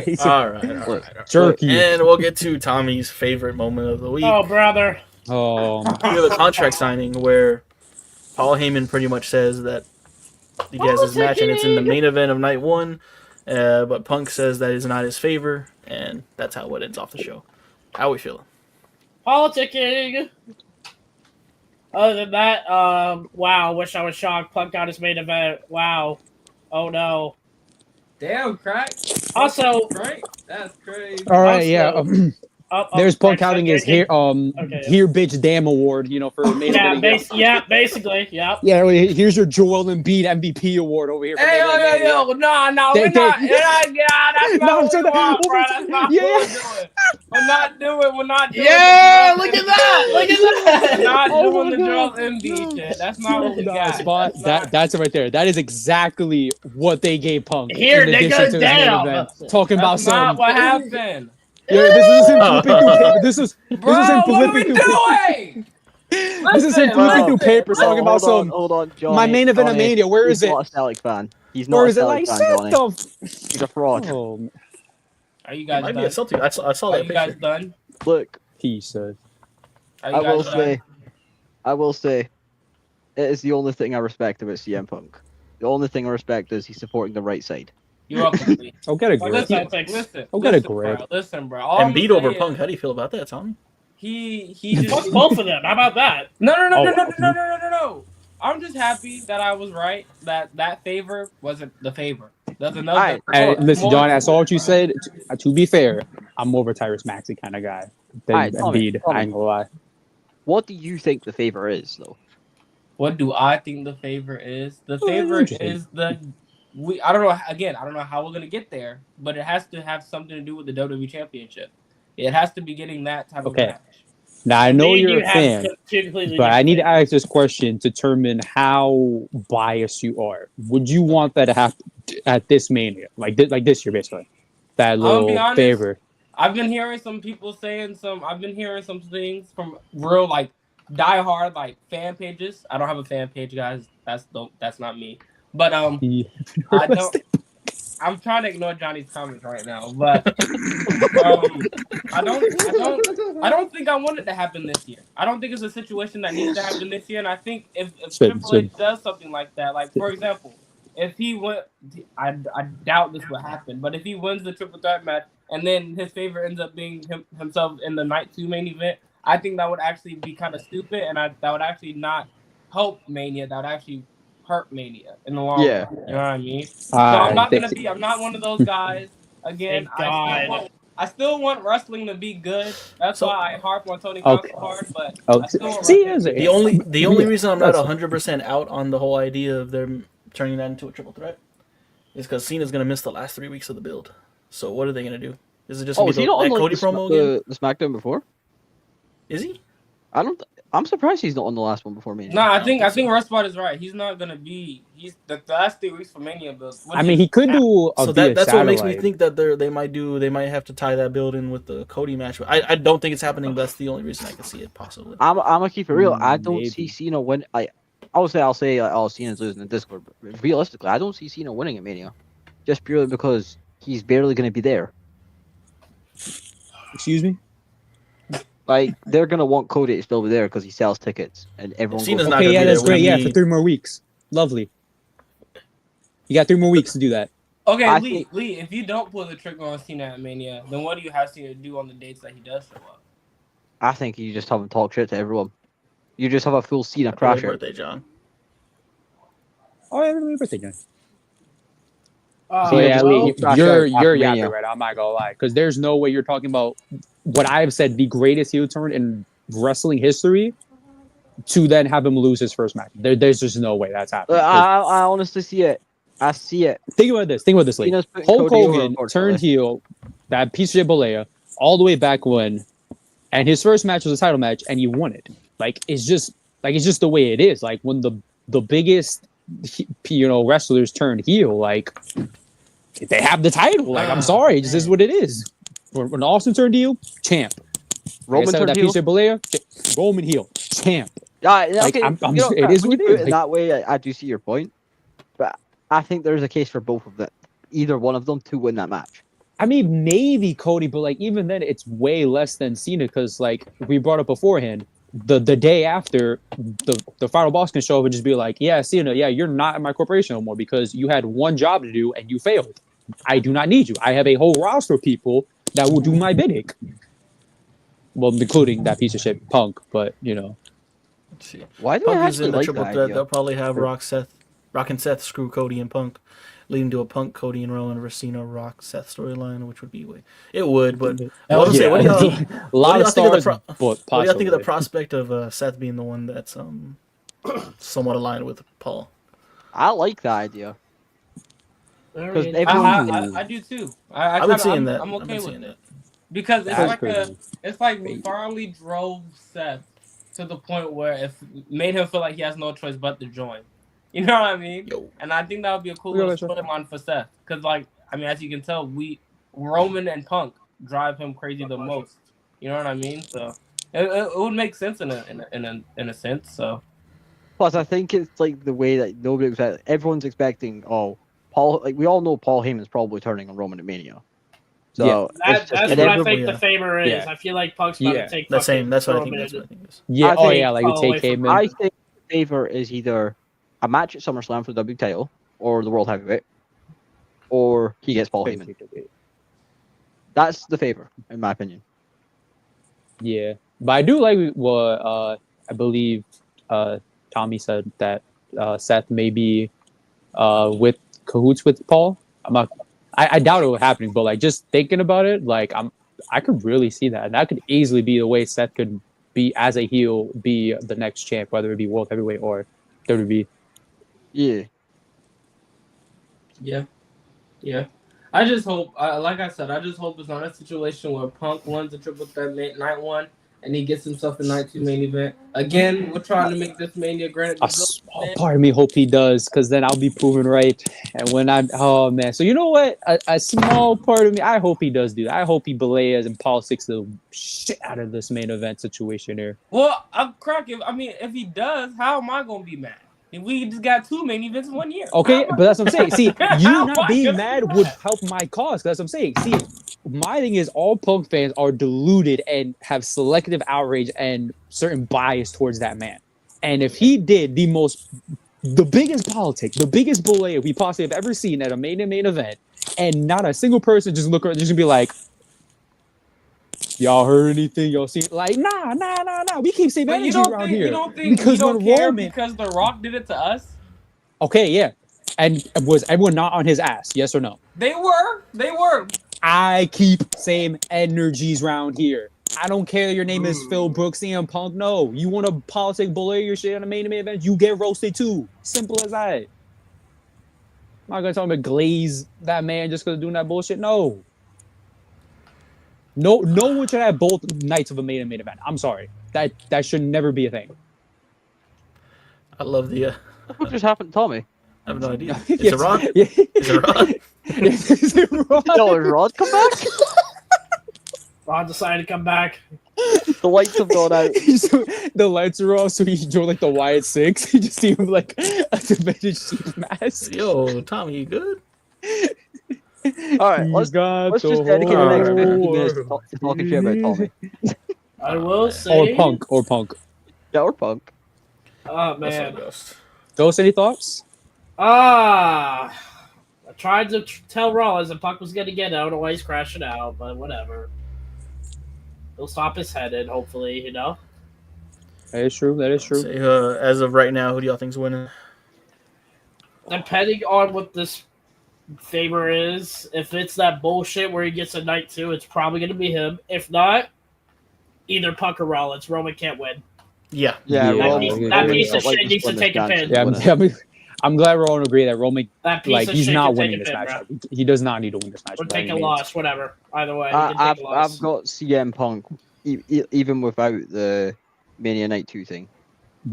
He's All right. jerky. And we'll get to Tommy's favorite moment of the week. Oh, brother. Oh, We have a contract signing where Paul Heyman pretty much says that he has his match and it's in the main event of night 1, but Punk says that is not his favor, and that's how it ends off the show. How we feeling? Politicking. Other than that, wow, wish I was shocked. Punk got his main event. Wow. Oh no. Damn, crack. Also, Right? That's crazy. all right. Yeah. There's Punk having his here bitch damn award. You know for main event. Basically, yeah. Yeah, well, here's your Joel Embiid MVP award over here. For Hey, main event. yo, no, we're not. Yeah, that's not what we want, bro. That's not what we're doing. We're not doing. Yeah, look at that. Look at that. We're not Oh doing my the Joel God. Embiid shit. That's not what we No, got. spot. That's it right there. That is exactly what they gave Punk. Here, in addition nigga, to his main damn. event. Talking about That's not some. what happened. Yeah, this is him flipping through paper. This is Bro, him what are we flipping through doing? This is him flipping through papers, talking about some. Hold on, Johnny. My main event of Johnny, Mania. Where is he's it? not a Celtic fan. He's not Or a is it like Celtic fan, set Johnny. the? He's a fraud. Oh, Are you It guys might be done? a Celtic. I saw Are that you guys picture. done? Look, he said. Are you I will guys done? say, it is the only thing I respect about CM Punk. The only thing I respect is he's supporting the right side. You're welcome. Lee. Oh, get a Well, grip. listen. Oh, get a listen, grip. bro. Listen, bro. All And I'm beat gonna over say Punk. is How do you feel about that, Tommy? He just Fuck both of them. How about that? No. Oh, wow. No. I'm just happy that I was right. That favor wasn't the favor. There's another. Alright. And listen, more- John, I saw what you said. To be fair, I'm more of a Tyrus Maxey kind of guy than Alright, Tommy, Embiid. Tommy. I ain't gonna lie. What do you think the favor is, though? What do I think the favor is? The favor interesting. is I don't know. Again, I don't know how we're gonna get there, but it has to have something to do with the WWE Championship. It has to be getting that type Okay. of match. Now I know you're a have fan, two completely but I need to different ask this question to determine how biased you are. Would you want that to happen at this Mania, like this year, basically? That I'll little be honest. favor. I've been hearing some people saying I've been hearing some things from real like diehard like fan pages. I don't have a fan page, guys. That's not me. But I don't. I'm trying to ignore Johnny's comments right now, but I don't think I want it to happen this year. I don't think it's a situation that needs to happen this year. And I think if Triple H does something like that, like for example, if he went, I doubt this will happen, but if he wins the triple threat match and then his favorite ends up being himself in the night 2 main event, I think that would actually be kind of stupid, and that would actually not help Mania. That would actually hurt Mania in the long run. You know what I mean? So I'm not one of those guys. Again, I still want wrestling to be good. That's why I harp on Tony Khan so hard. But I still want the only reason I'm not 100% out on the whole idea of them turning that into a triple threat is because Cena's gonna miss the last 3 weeks of the build. So what are they gonna do? Is it just gonna be that Cody promo again? The SmackDown before? Is he? I'm surprised he's not on the last one before Mania. No, I think Red Spot is right. He's not gonna be. He's the last 3 weeks for Mania builds. I mean, he could do a So via that's what makes me satellite. think that they might have to tie that build in with the Cody match. I don't think it's happening, but that's the only reason I can see it possibly. I'm gonna keep it real. I don't Maybe. see Cena win. I'll say oh, Cena's losing in Discord, but realistically, I don't see Cena winning at Mania, just purely because he's barely gonna be there. Excuse me. Like they're gonna want Cody to still be there because he sells tickets and everyone. Cena's goes, not Okay, gonna yeah, be that's there. great. Yeah, We- for 3 more weeks. Lovely. You got 3 more weeks to do that. Okay, I Lee, think- Lee, if you don't pull the trigger on Cena at Mania, then what do you have Cena do on the dates that he does show up? I think you just have him talk shit to everyone. You just have a full Cena Happy crasher. birthday, John. Oh, yeah, happy birthday, John. Uh, So yeah, well, Lee, Crash you're out after yapping Mania. right now. I'm not gonna lie, because there's no way you're talking about what I've said the greatest heel turn in wrestling history to then have him lose his first match. There's just no way that's happening. 'Cause I honestly see it. I see it. think about this. Think about this, Lee. Cena's putting Hulk Cody over, Hogan unfortunately. turned heel, that piece of shit Balea, all the way back when, and his first match was a title match, and he won it. It's just the way it is. Like when the biggest wrestlers turn heel, like they have the title. Like I'm sorry, it just is what it is. When Austin turned heel, champ. Roman turned that heel. piece of Balea, Roman heel, champ. Yeah, Like, okay. I'm- you know, it is when what you it put is. it that way, I do see your point, but I think there's a case for both of them, either one of them, to win that match. I mean, maybe Cody, but even then, it's way less than Cena because, we brought up beforehand, the day after, the final boss can show up and just be like, "Yeah, Cena, yeah, you're not in my corporation no more because you had one job to do and you failed. I do not need you. I have a whole roster of people that will do my bidding." Well, including that piece of shit Punk, but Let's see. Why do I Punk is actually in the like triple that threat. idea? They'll probably have Rock and Seth screw Cody and Punk, leading to a Punk, Cody and Rowan versus Cena, Rock, Seth storyline, which would be it would. But I was gonna say, what do y'all a lot of think of the stars, but what do y'all think of the possibly. prospect of Seth being the one that's somewhat aligned with Paul? I like that idea. Because Alright. everyone, I do too. I've been seeing that. I'm I've okay been with seeing it it. because it's That's like crazy. it's like Crazy. Farley drove Seth to the point where it made him feel like he has no choice but to join. You know what I mean? Yo. And I think that would be a cool Yeah, little that's storyline for Seth because, as you can tell, Roman and Punk drive him crazy the most. You know what I mean? So it would make sense in a sense. So plus I think it's like the way that nobody expects. Everyone's expecting, Paul. Like we all know, Paul Heyman's probably turning on Roman at Mania. So That's and what I everyone- think the favor is. Yeah. I feel like Punk's about Yeah. to take That's fucking what I Roman. think. That's what I think. Is. Yeah. I Oh think yeah, like Paul take away from- Heyman. I think the favor is either a match at SummerSlam for the W title or the World Heavyweight, or he gets Paul Heyman. That's the favor, in my opinion. Yeah, but I do like what I believe Tommy said that Seth may be with cahoots with Paul. I doubt it was happening, but just thinking about it, I could really see that, and that could easily be the way Seth could be as a heel, be the next champ, whether it be World Heavyweight or WWE. Yeah. yeah. I just hope, like I said, I just hope it's not a situation where Punk wins the triple threat night one and he gets himself a night 2 main event. Again, we're trying to make this Mania granted. A small part of me hope he does, because then I'll be proven right. And when oh man, so you know what? A small part of me, I hope he does do that. I hope he belays and politics the shit out of this main event situation here. Well, I'm cracking. If he does, how am I gonna be mad? We just got 2 main events in 1 year. Okay, but that's what I'm saying. See, you How am not I being gonna mad be would mad? help my cause. That's what I'm saying. See, my thing is all Punk fans are deluded and have selective outrage and certain bias towards that man. And if he did the biggest politic, the biggest bully we possibly have ever seen at a main event, and not a single person just look around, just gonna be like, y'all heard anything? Y'all seen? Nah. We keep saving But you energy don't around think here. you don't think because you don't when care Roman, because The Rock did it to us? okay, yeah. And was everyone not on his ass? Yes or no? They were. I keep same energies around here. I don't care your name is Phil Brooks, CM Punk. No, you want to politic bully your shit on a main event, you get roasted too. Simple as that. I'm not gonna tell him to glaze that man just because of doing that bullshit. No one should have both nights of a main event. I'm sorry. That should never be a thing. I love the. What just happened to Tommy? I have no idea. Yes, Is it Rod? yeah. Is it Rod? Is it Rod? No, did Rod come back? Rod decided to come back. The lights have gone out. So the lights are off, so he joined like the Wyatt Six. He just see him like a demented sheep mask. Yo, Tommy, you good? All right, He's let's got just the dedicate the next whole 50 minutes to, world. to talking shit about Tommy. I will say. Or Punk. Yeah, or Punk. Oh That's man. not Ghost. Ghost, any thoughts? I tried to tell Rollins that Punk was gonna get out, or he's crashing out, but whatever. He'll stop his head in, hopefully, you know. That is true. Say, as of right now, who do y'all think's winning? Depending on what this favor is, if it's that bullshit where he gets a night 2, it's probably gonna be him. If not, either Punk or Rollins. Roman can't win. Yeah. Yeah, Yeah, Roman. that yeah, piece of Roman shit needs to take a pin. Yeah, I'm glad we're all in agree that Roman, That piece like, of he's shit not can winning take this a pin, match. bro. He does not need to win this match. Or by take any a means. loss, whatever. Either way, he can take I've a loss. got CM Punk, even without the Mania Night 2 thing.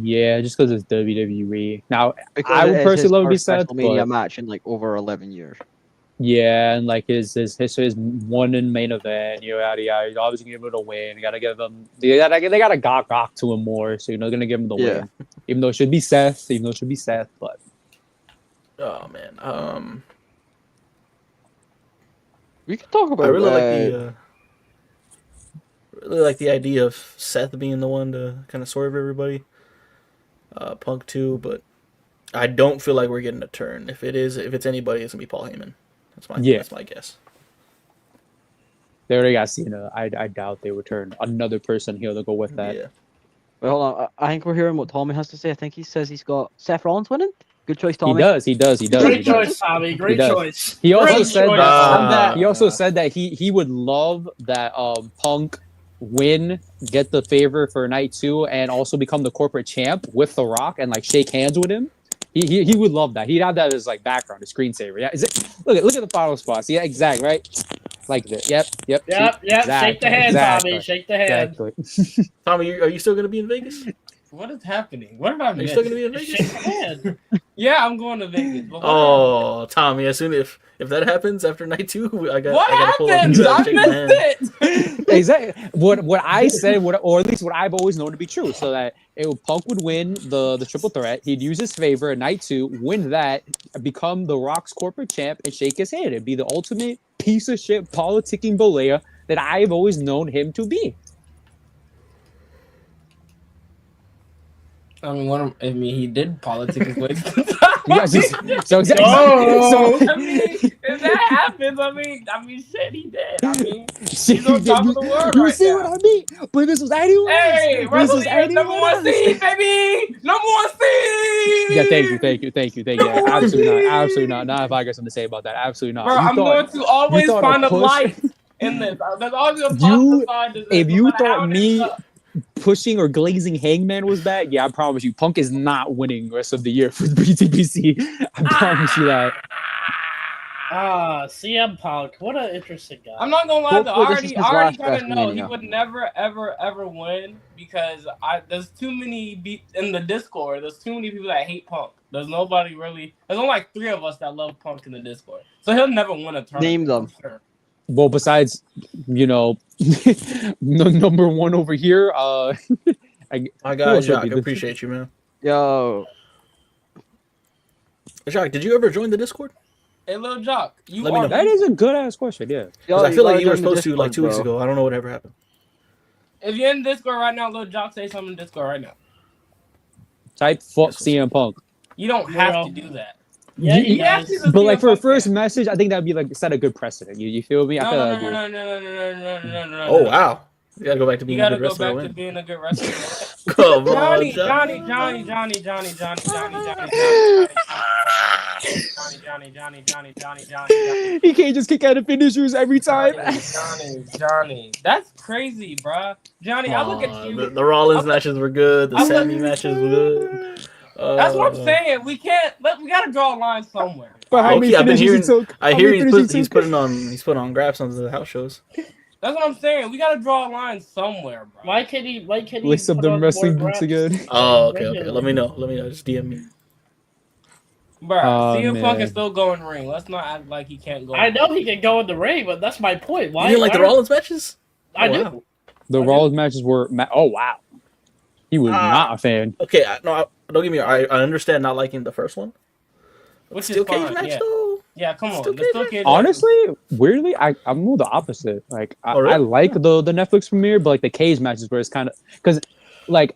Yeah, just because it's WWE. Now, Because I it would is personally his love to be first Seth, WrestleMania but match in like over 11 years. yeah, and like his one in main event, yada yada. He's obviously gonna give it a win. You gotta give him. They gotta rock to him more. So they're gonna give him the Yeah. win, even though it should be Seth. But Oh man. We could talk about. I really like the idea of Seth being the one to kind of swerve everybody. Punk too, but I don't feel like we're getting a turn. If it's anybody, it's gonna be Paul Heyman. That's my guess. they already got Cena. I doubt they would turn another person here to go with that. Yeah. Wait, hold on. I think we're hearing what Tommy has to say. I think he says he's got Seth Rollins winning. Good choice, Tommy. He does. Great choice, Tommy. Great does. choice. He also Great said choice. that. He also said that he would love that Punk win, get the favor for night 2, and also become the corporate champ with The Rock and like shake hands with him. He would love that. He'd have that as like background, a screensaver. Yeah, is it? Look at the bottom spots. Yeah, exactly. Right. Like this. Yep. Yep. Exactly, Shake the hand, exactly, Tommy. Shake the hand. Exactly. Tommy, are you still gonna be in Vegas? What is happening? What about Are you still gonna be in Shake Vegas? the hand. Yeah, I'm going to Vegas. But what Oh, Tommy, as soon if that happens after night 2, I what gotta pull up happened? you I and shake my hand. missed it. Exactly. What I said, or at least what I've always known to be true, so that Punk would win the triple threat. He'd use his favor at night 2, win that, become the Rock's corporate champ, and shake his hand. It'd be the ultimate piece of shit politicking Bolea that I've always known him to be. I mean, he did politics his way. Yeah, so exactly. Oh. So, I mean, if that happens, I mean, shit, he did. I mean, shit, he's on top of the world you right see now. what I mean? But this was anyone. Hey, This was WrestleMania number anyone 1 else. seed, baby. Number 1 seed. Yeah, thank you. Yeah, absolutely not. Not if I got something to say about that. Absolutely not. Bro, You I'm thought- going to always thought find a a push- light in this. That's all you're You- positive. if you thought me pushing or glazing Hangman was bad, yeah, I promise you, Punk is not winning rest of the year for the BTBC. I promise you that. CM Punk. What an interesting guy. I'm not gonna lie though. I Hopefully this is already his kind last of know he WrestleMania. would never, ever win because there's too many in the Discord. There's too many people that hate Punk. There's nobody really. There's only like 3 of us that love Punk in the Discord. So he'll never win a tournament. Name them. for sure. Well, besides, number 1 over here, My Who guy, else would Jacques, be I the- appreciate you, man. Yo, Jacques, did you ever join the Discord? Hey, Lil Jock, you Let me are. know. that is a good ass question. Yeah. yo, Because I feel like gotta you were join the supposed to like 2 weeks Discord, ago. I don't know whatever happened. If you're in Discord right now, Lil Jock, say something in Discord right now. Type fuck CM Punk. You don't have to do that. Yeah, he Yeah, does. he's a But like CM for a Punk first fan. message, I think that'd be like set a good precedent. You feel me? I feel like No. Oh wow, you gotta go back to You being a gotta good go wrestler. back to to win. being a good wrestler. Come on, Johnny. he can't just kick out of finishers every time. Johnny. That's crazy, bruh. Johnny, I look at you. The Rollins matches were good. The I look- Sammy matches were good. That's what I'm saying. We gotta draw a line somewhere. But how Okay, many I've been finishes he hearing- took? I How hear many finishes he he's took? putting on graphs on the house shows. That's what I'm saying. We gotta draw a line somewhere, bro. Why can't he? List up put them on wrestling more boots reps? again. Oh, okay. Let me know. Just DM me. Bro, CM Punk man. can still go in the ring. Let's not act like he can't go. I know he can go in the ring, but that's my point. Why? You didn't like the Rollins matches? I Oh, do. wow. The Rollins matches were. Oh wow, he was not a fan. Okay, don't get me wrong. I understand not liking the first one. Which Steel is cage fine, match yeah. though. Yeah, come on. Steel The cage Steel match? Cage Honestly, weirdly, I'm more the opposite. Like Oh, really? I like the Netflix premiere, but like the cage matches where it's kind of because like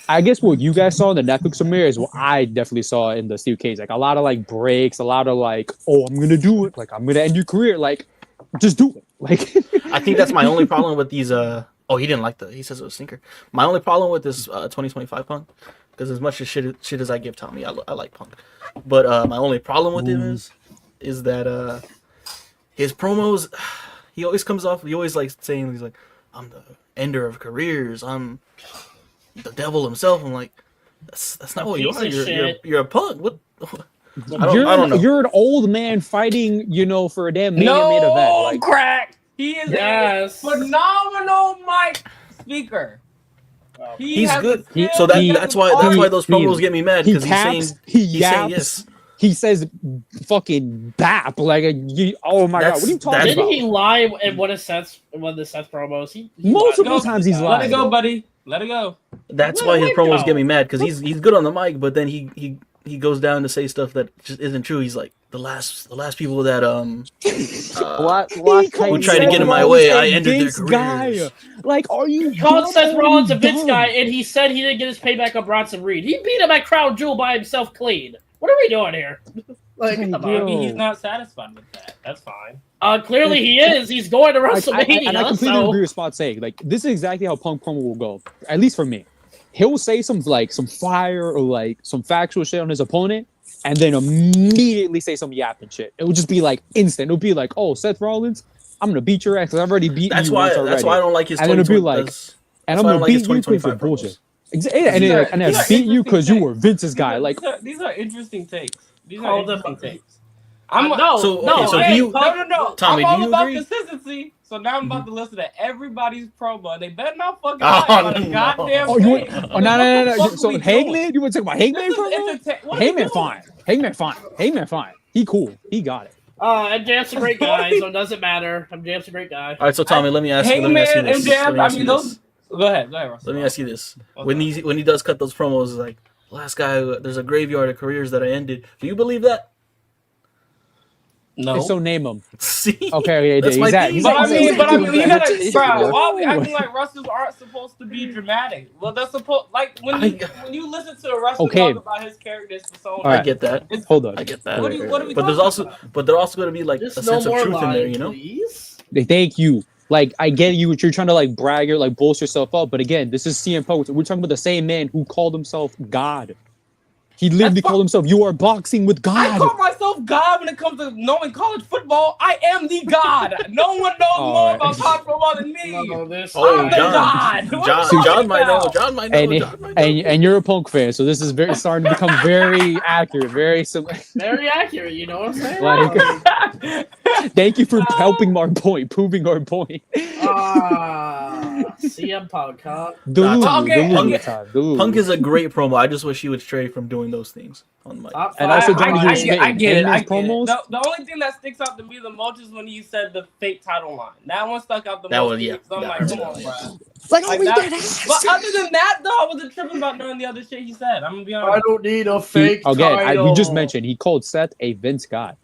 I guess what you guys saw in the Netflix premiere is what I definitely saw in the Steel Cage. Like a lot of like breaks, a lot of like, oh, I'm gonna do it. Like I'm gonna end your career. Like just do it. Like I think that's my only problem with these. Oh, he didn't like he says it was a stinker. My only problem with this 2025 Punk, because as much as shit as I give Tommy, I like Punk. But my only problem with him is that his promos, he always comes off. He always like saying he's like, I'm the ender of careers. I'm the devil himself. I'm like, that's not what you are. You're a punk. What? I don't know. You're an old man fighting, for a damn Mania main event. Like, crack. He is a phenomenal mic speaker. He's good. So that's why those promos get me mad, because he's saying yes. He says fucking bap like oh my god, what are you talking about? Didn't he lie in one of the Seth promos? He multiple times he's lying. Let it go, buddy. Let it go. That's why his promos get me mad, because he's good on the mic, but then he goes down to say stuff that just isn't true. He's like, the last people that who tried to get in my way, I ended their careers. Like, are you? He called Seth Rollins a Vince guy, and he said he didn't get his payback on Bronson Reed. He beat him at Crown Jewel by himself clean. What are we doing here? Like, maybe he's not satisfied with that. That's fine. Clearly he is. He's going to WrestleMania. And I completely agree with Spot saying, like, this is exactly how Punk promo will go. At least for me. He'll say some fire or like some factual shit on his opponent, and then immediately say some yapping shit. It would just be like instant. It would be like, oh, Seth Rollins, I'm gonna beat your ass because I've already beaten you once already. That's why I don't like his. And then it'll be like, and I'm gonna beat you because you're bullshit. And then beat you because you were Vince's guy. Like, these are interesting takes. These are interesting takes. No. Tommy, I'm all do you about agree? Consistency. So now I'm about to listen to everybody's promo. They better not fucking lie about a goddamn thing. No. So Hangman? You want to talk about Hangman promo? Hangman fine. He cool. He got it. MJF's a great guy, so it doesn't matter. MJF's a great guy. All right, so Tommy, let me ask you Hangman, this. MJF, I mean those. Go ahead, Russell. Let me ask you this: when he does cut those promos, like, last guy, there's a graveyard of careers that I ended. Do you believe that? No. So name them. See? Okay, that's my thing. But I mean, you gotta, bro. Why are we acting like wrestlers aren't supposed to be dramatic? Well, they're supposed, like when you listen to a wrestler talk about his character's persona. I get that. Hold on. I get that. What are we but there's also going to be like Just a sense of truth in there, you know? Please? Thank you. Like, I get you. You're trying to like brag or like bolster yourself up, but again, this is CM Punk. We're talking about the same man who called himself God. He literally called himself, "You are boxing with God." I call myself God when it comes to knowing college football. I am the God. No one knows more about college football than me. I'm the God. John might know. And you're a Punk fan, so this is starting to become very accurate, very similar. Very accurate. You know what I'm saying? Like, thank you for helping our point, proving our point. CM Punk, huh? Punk is a great promo. I just wish he would stray from doing those things on the mic. And also, I get it. The only thing that sticks out to me the most is when you said the fake title line. That one stuck out the most. So I'm like, come on, bro. But other than that, though, I wasn't tripping about none of the other shit he said. I'm gonna be honest. I don't need a fake title. We just mentioned he called Seth a Vince guy.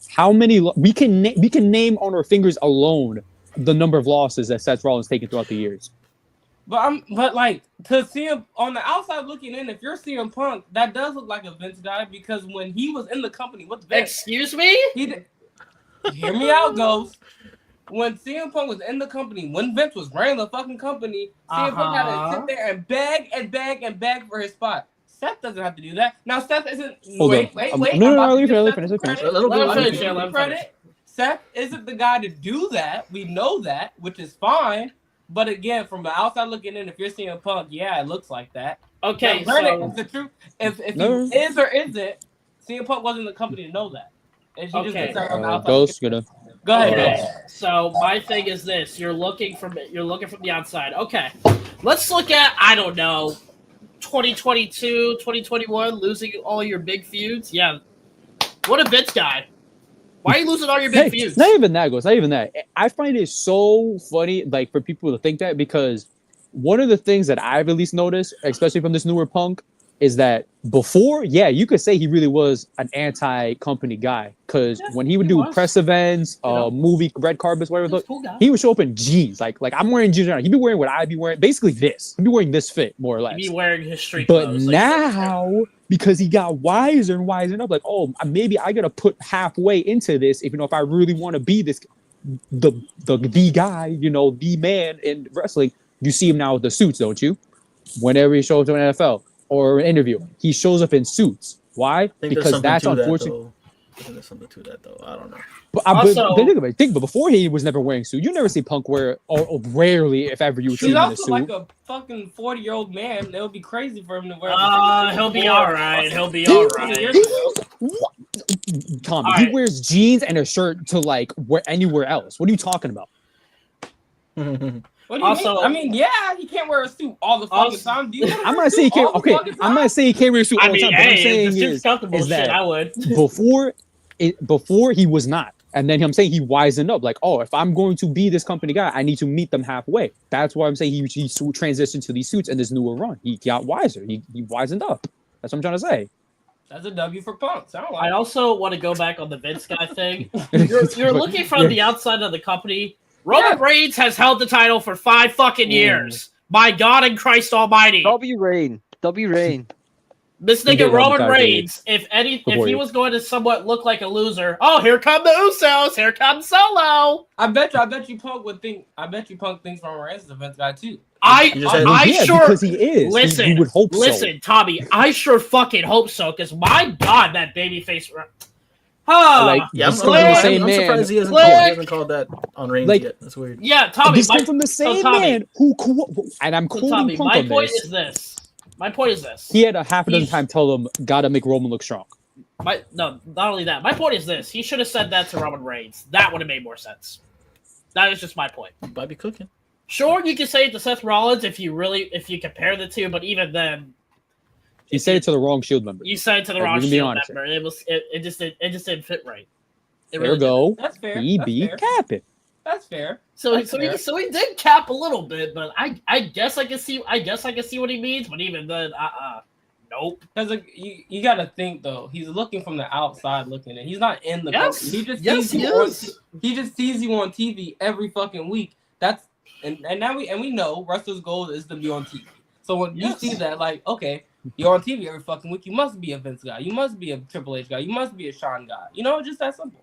How many we can name on our fingers alone the number of losses that Seth Rollins taken throughout the years. But like, to see him on the outside looking in, if you're CM Punk, that does look like a Vince guy, because when he was in the company with Vince, excuse me, hear me out, Ghost. When CM Punk was in the company, when Vince was running the fucking company, CM Punk had to sit there and beg for his spot. Seth doesn't have to do that. Now Seth isn't. Wait. Seth isn't the guy to do that. We know that, which is fine. But again, from the outside looking in, if you're seeing Punk, yeah, it looks like that. Okay, now, so the truth, if he is or isn't, CM Punk wasn't the company to know that. Ghost gonna. Go ahead. Okay. So my thing is this: you're looking from the outside. Okay, let's look at I don't know, 2022, 2021, losing all your big feuds. Yeah, what a Vince guy. Why are you losing all your big feuds? Not even that goes. Not even that. I find it so funny, like for people to think that, because one of the things that I've at least noticed, especially from this newer Punk, is that before, yeah, you could say he really was an anti-company guy, because when he would do press events, movie red carpets, whatever, cool guy. he would show up in jeans. Like I'm wearing jeans right now. He'd be wearing what I'd be wearing, basically this. He'd be wearing this fit more or less. He'd be wearing his street but clothes. now, because he got wiser and wiser up, like, oh, maybe I gotta put halfway into this, if if I really want to be this, the guy, the man in wrestling. You see him now with the suits, don't you? Whenever he shows up in NFL or an interview, he shows up in suits. Why? Because that's unfortunate. I think there's something to that, though. I don't know. But, but before he was never wearing a suit. You never see Punk wear, or rarely, if ever, you would see him in a suit. He's also like a fucking 40-year-old man. It would be crazy for him to wear. He'll be all right. He'll be all right. Tommy, he wears jeans and a shirt to like wear anywhere else. What are you talking about? What do you mean? I mean, yeah, he can't wear a suit all the fucking time. I'm not saying he can't. Okay, I'm not saying he can't wear a suit all the time. But I'm saying is that I would. before he was not, and then I'm saying he wisened up. Like, oh, if I'm going to be this company guy, I need to meet them halfway. That's why I'm saying he transitioned to these suits and this newer run. He got wiser. He wisened up. That's what I'm trying to say. That's a W for Punk. I also want to go back on the Vince guy thing. You're looking from the outside of the company. Roman Reigns has held the title for 5 fucking years. My God and Christ Almighty. W Reign. This nigga Roman Reigns, if he was going to somewhat look like a loser, here come the Usos, here comes Solo. I bet you Punk thinks Roman Reigns is a Vince guy too. Because he is. Listen, you would hope listen, Tommy, I sure fucking hope so, because my God, that babyface. I'm surprised he hasn't called that on Reigns yet. That's weird. Yeah, Tommy. This comes from the same man who, and I'm quoting Punk on this. My point is this. He had a half a dozen times tell him, gotta make Roman look strong. Not only that. My point is this. He should have said that to Roman Reigns. That would have made more sense. That is just my point. You might be cooking. Sure, you can say it to Seth Rollins if you compare the two, but even then, you said it to the wrong Shield member. You said it to the wrong Shield member. It just didn't fit right. There go. That's fair. He be capping. That's fair. So he did cap a little bit, but I guess I can see what he means, but even then, nope. Because you got to think though, he's looking from the outside looking in. He's not in the company. He just sees you on TV every fucking week. That's and now we know wrestlers' goal is to be on TV. So when you see that, like, okay, you're on TV every fucking week, you must be a Vince guy. You must be a Triple H guy. You must be a Shawn guy. Just that simple.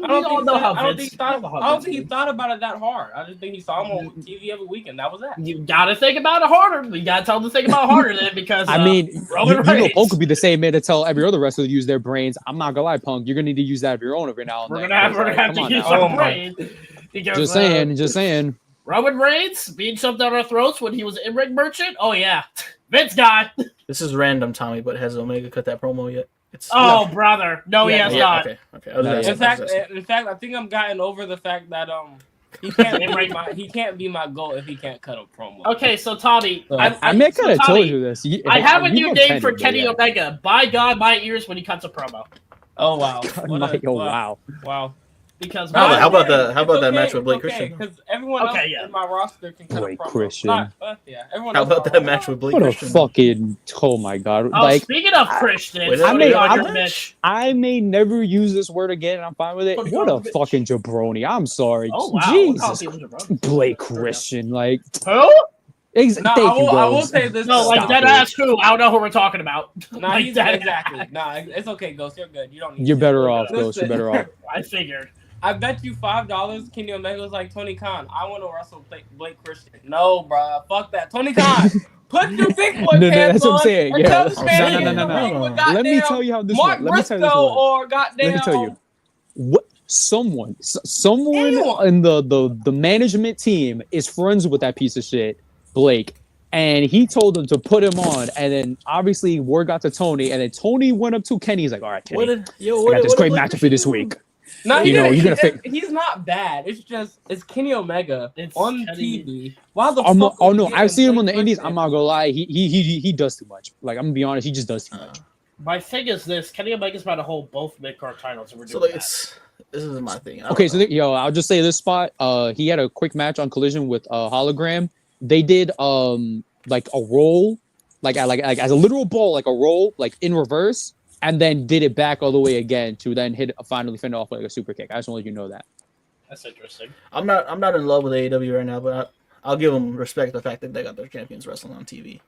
I don't think he thought about it that hard. I just think he saw him on TV every week, and that was that. You gotta think about it harder. You gotta tell him to think about it harder then, because Roman Reigns. Punk could be the same man to tell every other wrestler to use their brains. I'm not gonna lie, Punk. You're gonna need to use that of your own every now and then. We're gonna have to use our brains. Just saying. Roman Reigns being shoved down our throats when he was an in-ring merchant. Oh yeah, Vince guy. This is random, Tommy, but has Omega cut that promo yet? Brother, no, he has not. Okay. In fact, I think I'm gotten over the fact that he can't be my goal if he can't cut a promo. Okay, so Tommy, I kind of told you this. I have a new name for Kenny Omega. By God, my ears when he cuts a promo. Oh wow! Wow. Because how about that match with Blake Christian? Because everyone else in my roster can cut Blake a promo. Christian. How about that match with Blake Christian? What a fucking my God! Speaking of Christian, I may never use this word again, and I'm fine with it. What a fucking jabroni! I'm sorry. Oh wow! Jesus, Blake Christian, like who? I will say this. No, like dead ass who? I don't know who we're talking about. Exactly. It's okay, Ghost. You're good. You don't need. You're better off, Ghost. You're better off. I figured. I bet you $5 Kenny Omega was like, Tony Khan, I want to wrestle Blake Christian. No, bro. Fuck that. Tony Khan, put your big boy pants that's on. What I'm saying. No. Let me tell you how this Mark works. Let me tell you. What someone in the management team is friends with that piece of shit, Blake. And he told them to put him on, and then obviously word got to Tony, and then Tony went up to Kenny. He's like, "All right, Kenny, I got this great matchup for this week." No, You know, you're gonna he's not bad. It's Kenny Omega It's on Kenny- TV. Why the Oh fuck? no, I've seen him on the Indies. I'm not gonna lie, he does too much. Like I'm gonna be honest, he just does too much. My thing is this: Kenny Omega's about to hold both mid-card titles, and we're So doing like, that. this is my thing. Okay, so I'll just say this spot. He had a quick match on Collision with Hologram. They did like a roll, like as a literal ball, like a roll, like in reverse, and then did it back all the way again to then finally finish off like a super kick. I just want to let you know that. That's interesting. I'm not in love with AEW right now, but I'll give them respect the fact that they got their champions wrestling on TV.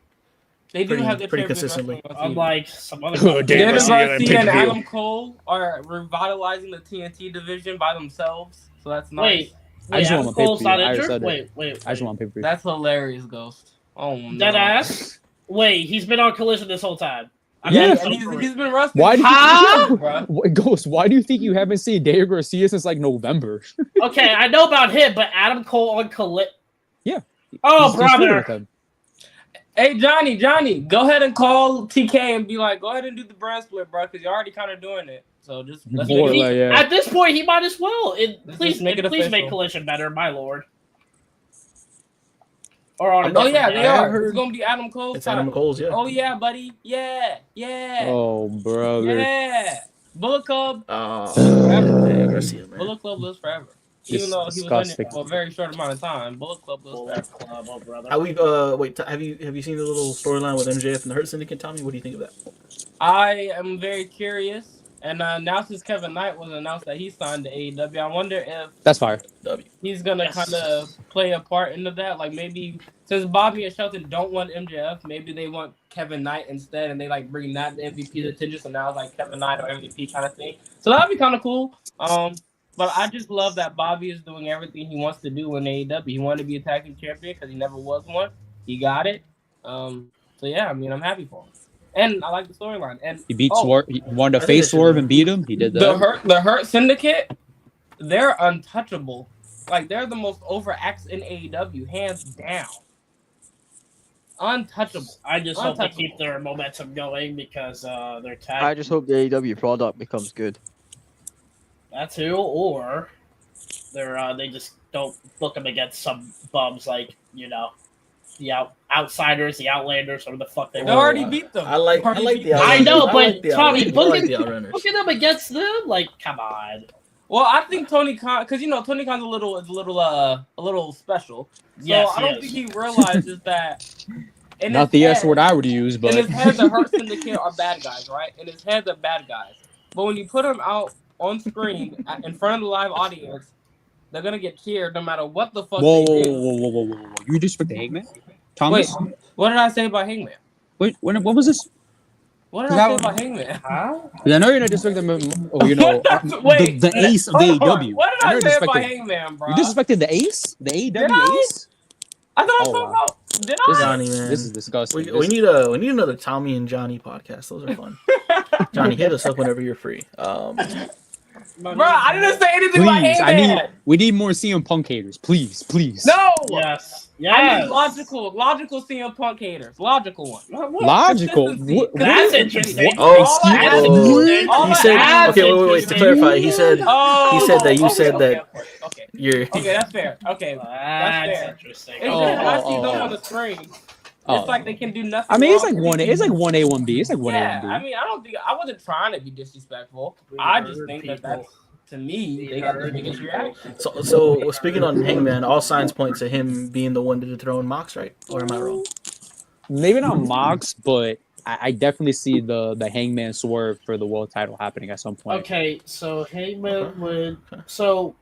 They do have their pretty champions consistently. wrestling on TV. Unlike some other Oh, damn, Daniel Garcia Garcia and pay-per-view. Adam Cole are revitalizing the TNT division by themselves, so that's nice. I just want Adam my Cole's pay-per-view. not I already injured? said Wait. I just want pay-per-view. That's hilarious, Ghost. Oh no. Dead ass? Wait, he's been on Collision this whole time. Yeah, and he's been wrestling. Why do Huh? Ghost, why do you think you haven't seen Daniel Garcia since like November? Okay, I know about him, but Adam Cole on Collision. Yeah. Oh, He's feuding brother. with him. Hey Johnny, go ahead and call TK and be like, go ahead and do the brand split, bro, because you're already kind of doing it. So just let's Boy, make it, like, yeah. At this point, he might as well. Please make it please official. make Collision better, my lord. Or on a Oh different yeah, day. they are. heard- It's gonna be Adam Cole's It's Adam title. Cole's, yeah. Oh yeah, buddy. Yeah. Oh, brother. Yeah. Bullet Club. Damn, Garcia, man. Bullet Club lives forever. It's Even though he was in disgusting. it for a very short amount of time, Bullet Club lives Bullet forever. Club, oh brother. How we wait? Have you seen the little storyline with MJF and the Hurt Syndicate? Tommy, what do you think of that? I am very curious. And now since Kevin Knight was announced that he signed to AEW, I wonder if That's fire. he's gonna Yes. kind of play a part into that. Like maybe since Bobby and Shelton don't want MJF, maybe they want Kevin Knight instead, and they like bring that to MVP's attention. So now it's like Kevin Knight or MVP kind of thing. So that'd be kind of cool. But I just love that Bobby is doing everything he wants to do in AEW. He wanted to be a tag team champion because he never was one. He got it. So yeah, I mean, I'm happy for him. And I like the storyline. And He beat Swerve. He wanted I to think face they should- Swerve and beat him. He did that. the Hurt Syndicate, they're untouchable. Like they're the most over acts in AEW, hands down. Untouchable. I just hope they Untouchable. keep their momentum going because their tag. I just hope the AEW product becomes good. That too, or they just don't book them against some bums like the outsiders, the outlanders, or the fuck they They were. already beat them. I like the. I know, Outrunners. but like the Tommy, Outrunners. look I like at- the Outrunners. Look at them against them, like come on. Well, I think Tony Khan, because Tony Khan's a little special. So Yes, I don't he is. think he realizes that. In Not his the head- S word I would use, In but his head, the Hurt Syndicate are bad guys, right? In his head, they're bad guys. But when you put them out on screen in front of the live audience, they're gonna get cheered no matter what the fuck whoa, they whoa, do. whoa. You disrespect the Hangman? Thomas? Wait, what did I say about Hangman? Wait, what was this? What did I say about Hangman? Huh? I know you're not disrespecting him. Oh, Wait, the ace of the hold on. AEW. What did I I know say you're about disrespecting- Hangman, bro? You disrespected the ace? The AEW Did I? ace? I thought I Oh, was wow. talking about. Did This I? Johnny, man. This is disgusting. We need another Tommy and Johnny podcast. Those are fun. Johnny, hit us up whenever you're free. Bro, I didn't say anything about Please, Hangman. we need more CM Punk haters. Please. No. Yes. I Yes. need logical CM Punk haters. Logical one. Logical. Consistency. What- That's Consistency. interesting. Oh, All I ask excuse- is- all he I said. ask Okay, is- wait. To clarify, he said Oh, he said that you said okay, that Okay, you're. okay, that's fair. Okay, That's fair. interesting. it's Oh, just when I see oh, them oh. on the screen, Oh. it's like they can do nothing. I mean, it's wrong. like one. It's like 1A, 1B. It's like 1A, Yeah, 1B. I mean, I wasn't trying to be disrespectful. We I just heard think people. that's to me they got the biggest reaction. So speaking on Hangman, all signs point to him being the one to dethrone Mox, right? Or am I wrong? Maybe not Mox, but I definitely see the Hangman Swerve for the world title happening at some point. Okay, so Hangman would. Okay. So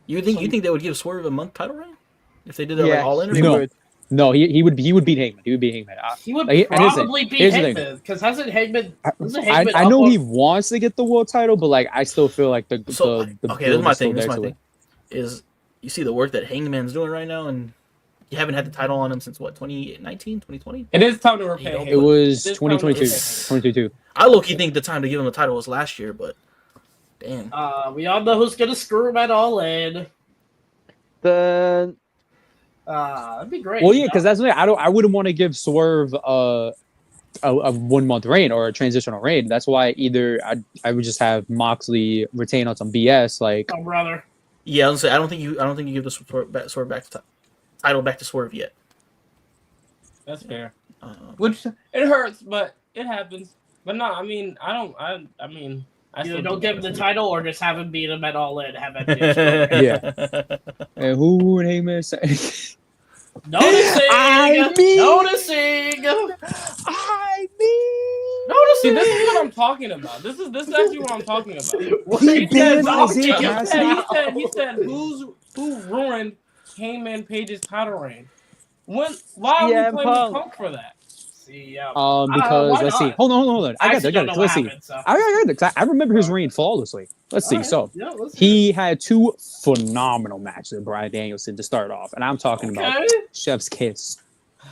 You think they would give Swerve a month title reign if they did that Yeah, like all in? they No. would. No, he would beat Hangman. He would beat Hangman. he would Like, and listen, probably beat here's the thing. Hangman because hasn't Hangman? I know he wants to get the world title, but like I still feel like the So the okay, this is build my still thing. This is there my to thing. Is you see the work that Hangman's doing right now, and you haven't had the title on him since what 2019, 2020? It is time to repay. It It Hangman. was This 2022. time- 2022. I low-key think the time to give him the title was last year, but damn. We all know who's gonna screw him at All In. Then That'd be great. Well, yeah, because that's the thing. I wouldn't want to give Swerve a 1 month reign or a transitional reign. That's why either I would just have Moxley retain on some BS like. Oh brother. Yeah, I don't think you give the Swerve back to title back to Swerve yet. That's fair. Which it hurts, but it happens. But no, I mean, I mean, I Either still don't give him the title or just have him beat him at All In. Have that Yeah. And who would Heyman say? Noticing. I mean- Noticing. See, this is what I'm talking about. This is actually what I'm talking about. What He he banned said, Isaiah Cassidy. He said who ruined Heyman Page's title reign? Why are we CM blaming Punk. Punk for that? Because why let's see. not? Hold on. I got actually it. don't know Let's what see. happened, so. I remember his reign flawlessly. Let's see. Alright, So yeah, let's he had 2 phenomenal matches with Bryan Danielson to start off, and I'm talking about Okay. Chef's Kiss.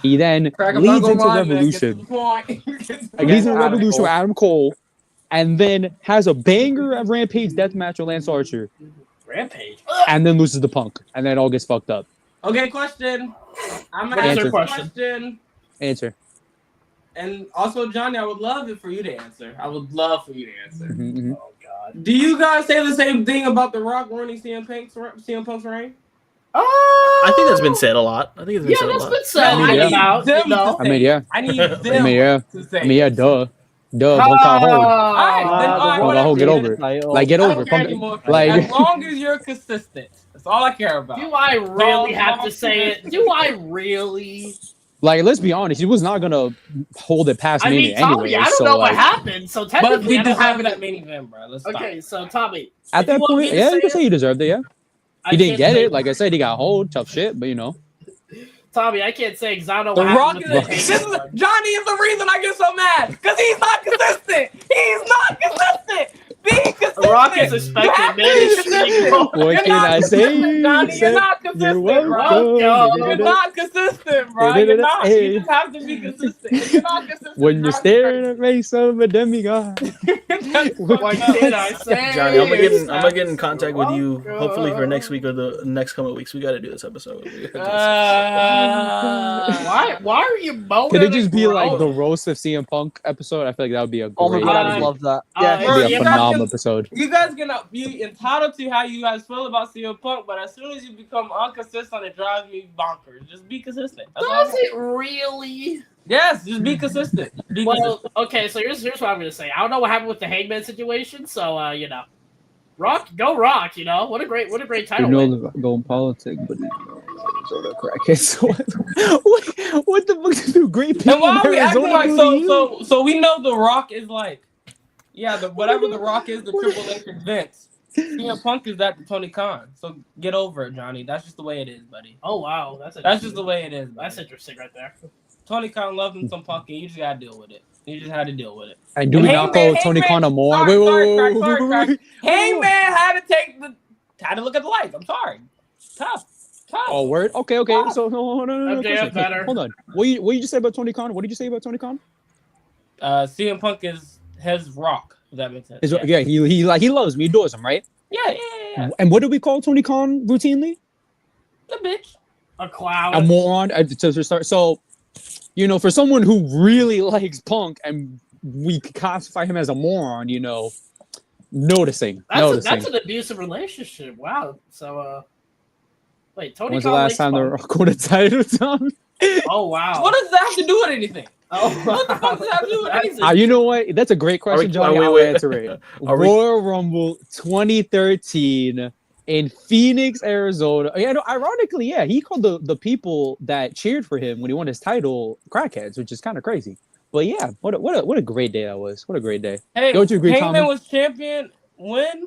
He then Crack, I'm leads not into gonna lie, man. Get to Revolution. the point. Leads into Adam Revolution Cole. with Adam Cole, and then has a banger at Rampage deathmatch with Lance Archer, Rampage. and then loses to Punk, and then it all gets fucked up. Okay, question. I'm What is asking your a question? question. Answer. And also, Johnny, I would love it for you to answer. I would love for you to answer. Mhm. Oh god. Do you guys say the same thing about The Rock ruining CM Punk's reign? I think that's been said a lot. I think it's been Yeah, said a that's lot. been said. I mean, yeah. About, them you know. to I mean, say yeah. it. I need them I mean, yeah. to say I mean, yeah. it. Duh. Punk got hold. Alright, then, the alright, one Hold, get that over it. title. Like, get I over don't it. care Punk, anymore. like, As long as you're consistent. That's all I care about. Do I really have to say it? Do I really? like, let's be honest. He was not gonna hold it past I Mania mean, Tommy, anyway. I don't So, know what like, happened. So But technically, we I don't deserve have that main event, bro. Let's stop. Okay, so Tommy, at if that you want me point, to yeah, say you can say it, he deserved it. Yeah, I he didn't can't get say- it. Like I said, he got hold, tough shit. But you know, Tommy, I can't say because I don't The know what Rock happened is with this the is Heyman. Johnny is the reason I get so mad because he's not consistent. He's not consistent. Be consistent. The Rock is You expected, have to man. be He's consistent. what You're can not I consistent, say? Johnny. You're not consistent, You're bro. welcome. You're not consistent, bro. You're not. You just have to be consistent. If you're not consistent, When you're Johnny's staring at the face of a demigod. That's What fucked up. can I say? Johnny, I'm It's gonna get in contact with you welcome. hopefully for next week or the next coming weeks. We got to do this episode. Why are you moaning? Could it just be and like the groaning? roast of CM Punk episode? I feel like that would be a Oh my great. god, I would Uh, love that. uh, Yeah, That'd be you a guys phenomenal can- episode. You guys can be entitled to how you guys feel about CM Punk, but as soon as you become inconsistent, it drives me bonkers. Just be consistent. That's all I'm Does it really? Yes, just be consistent. Be Well, consistent. okay, so here's what I'm gonna say. I don't know what happened with the Hangman situation, so you know, Rock. You know, what a great title win. go in politics, but Arizona crackheads. What the fuck do great people And why are we in acting Arizona like do to you? so we know The Rock is like, yeah, whatever The Rock is, the Triple H is Vince. CM Punk is that to Tony Khan. So get over it, Johnny. That's just the way it is, buddy. Oh wow, That's just the way it is. Buddy. That's interesting right there. Tony Khan loved him some Punk, and you just gotta deal with it. You just had to deal with it. And do we And not call Tony Khan a moron? Sorry, Hangman had to look at the lights. I'm sorry. Tough. Oh, word. Okay. So no. MJF Question. better. Hold on. What you just say about Tony Khan? What did you say about Tony Khan? CM Punk is his Rock. If that makes sense. Yeah, he loves me. He adores him, right? Yeah. And what do we call Tony Khan routinely? The bitch. A clown. A moron. To start. So, you know, for someone who really likes Punk and we classify him as a moron, you know, noticing. That's an abusive relationship. Wow. So wait, Tony When's the Khan last likes time the Punk. Rock won a title, Tom? Oh wow. What does that have to do with anything? Oh, What the fuck does that have to do with That's anything? You know what? That's a great question, Johnny. I'll answer it. Royal Rumble 2013 in Phoenix, Arizona. Yeah, no, ironically, yeah, he called the people that cheered for him when he won his title crackheads, which is kind of crazy. But yeah, what a great day that was. What a great day. Hey, Don't you agree, Tommy? Heyman was champion when?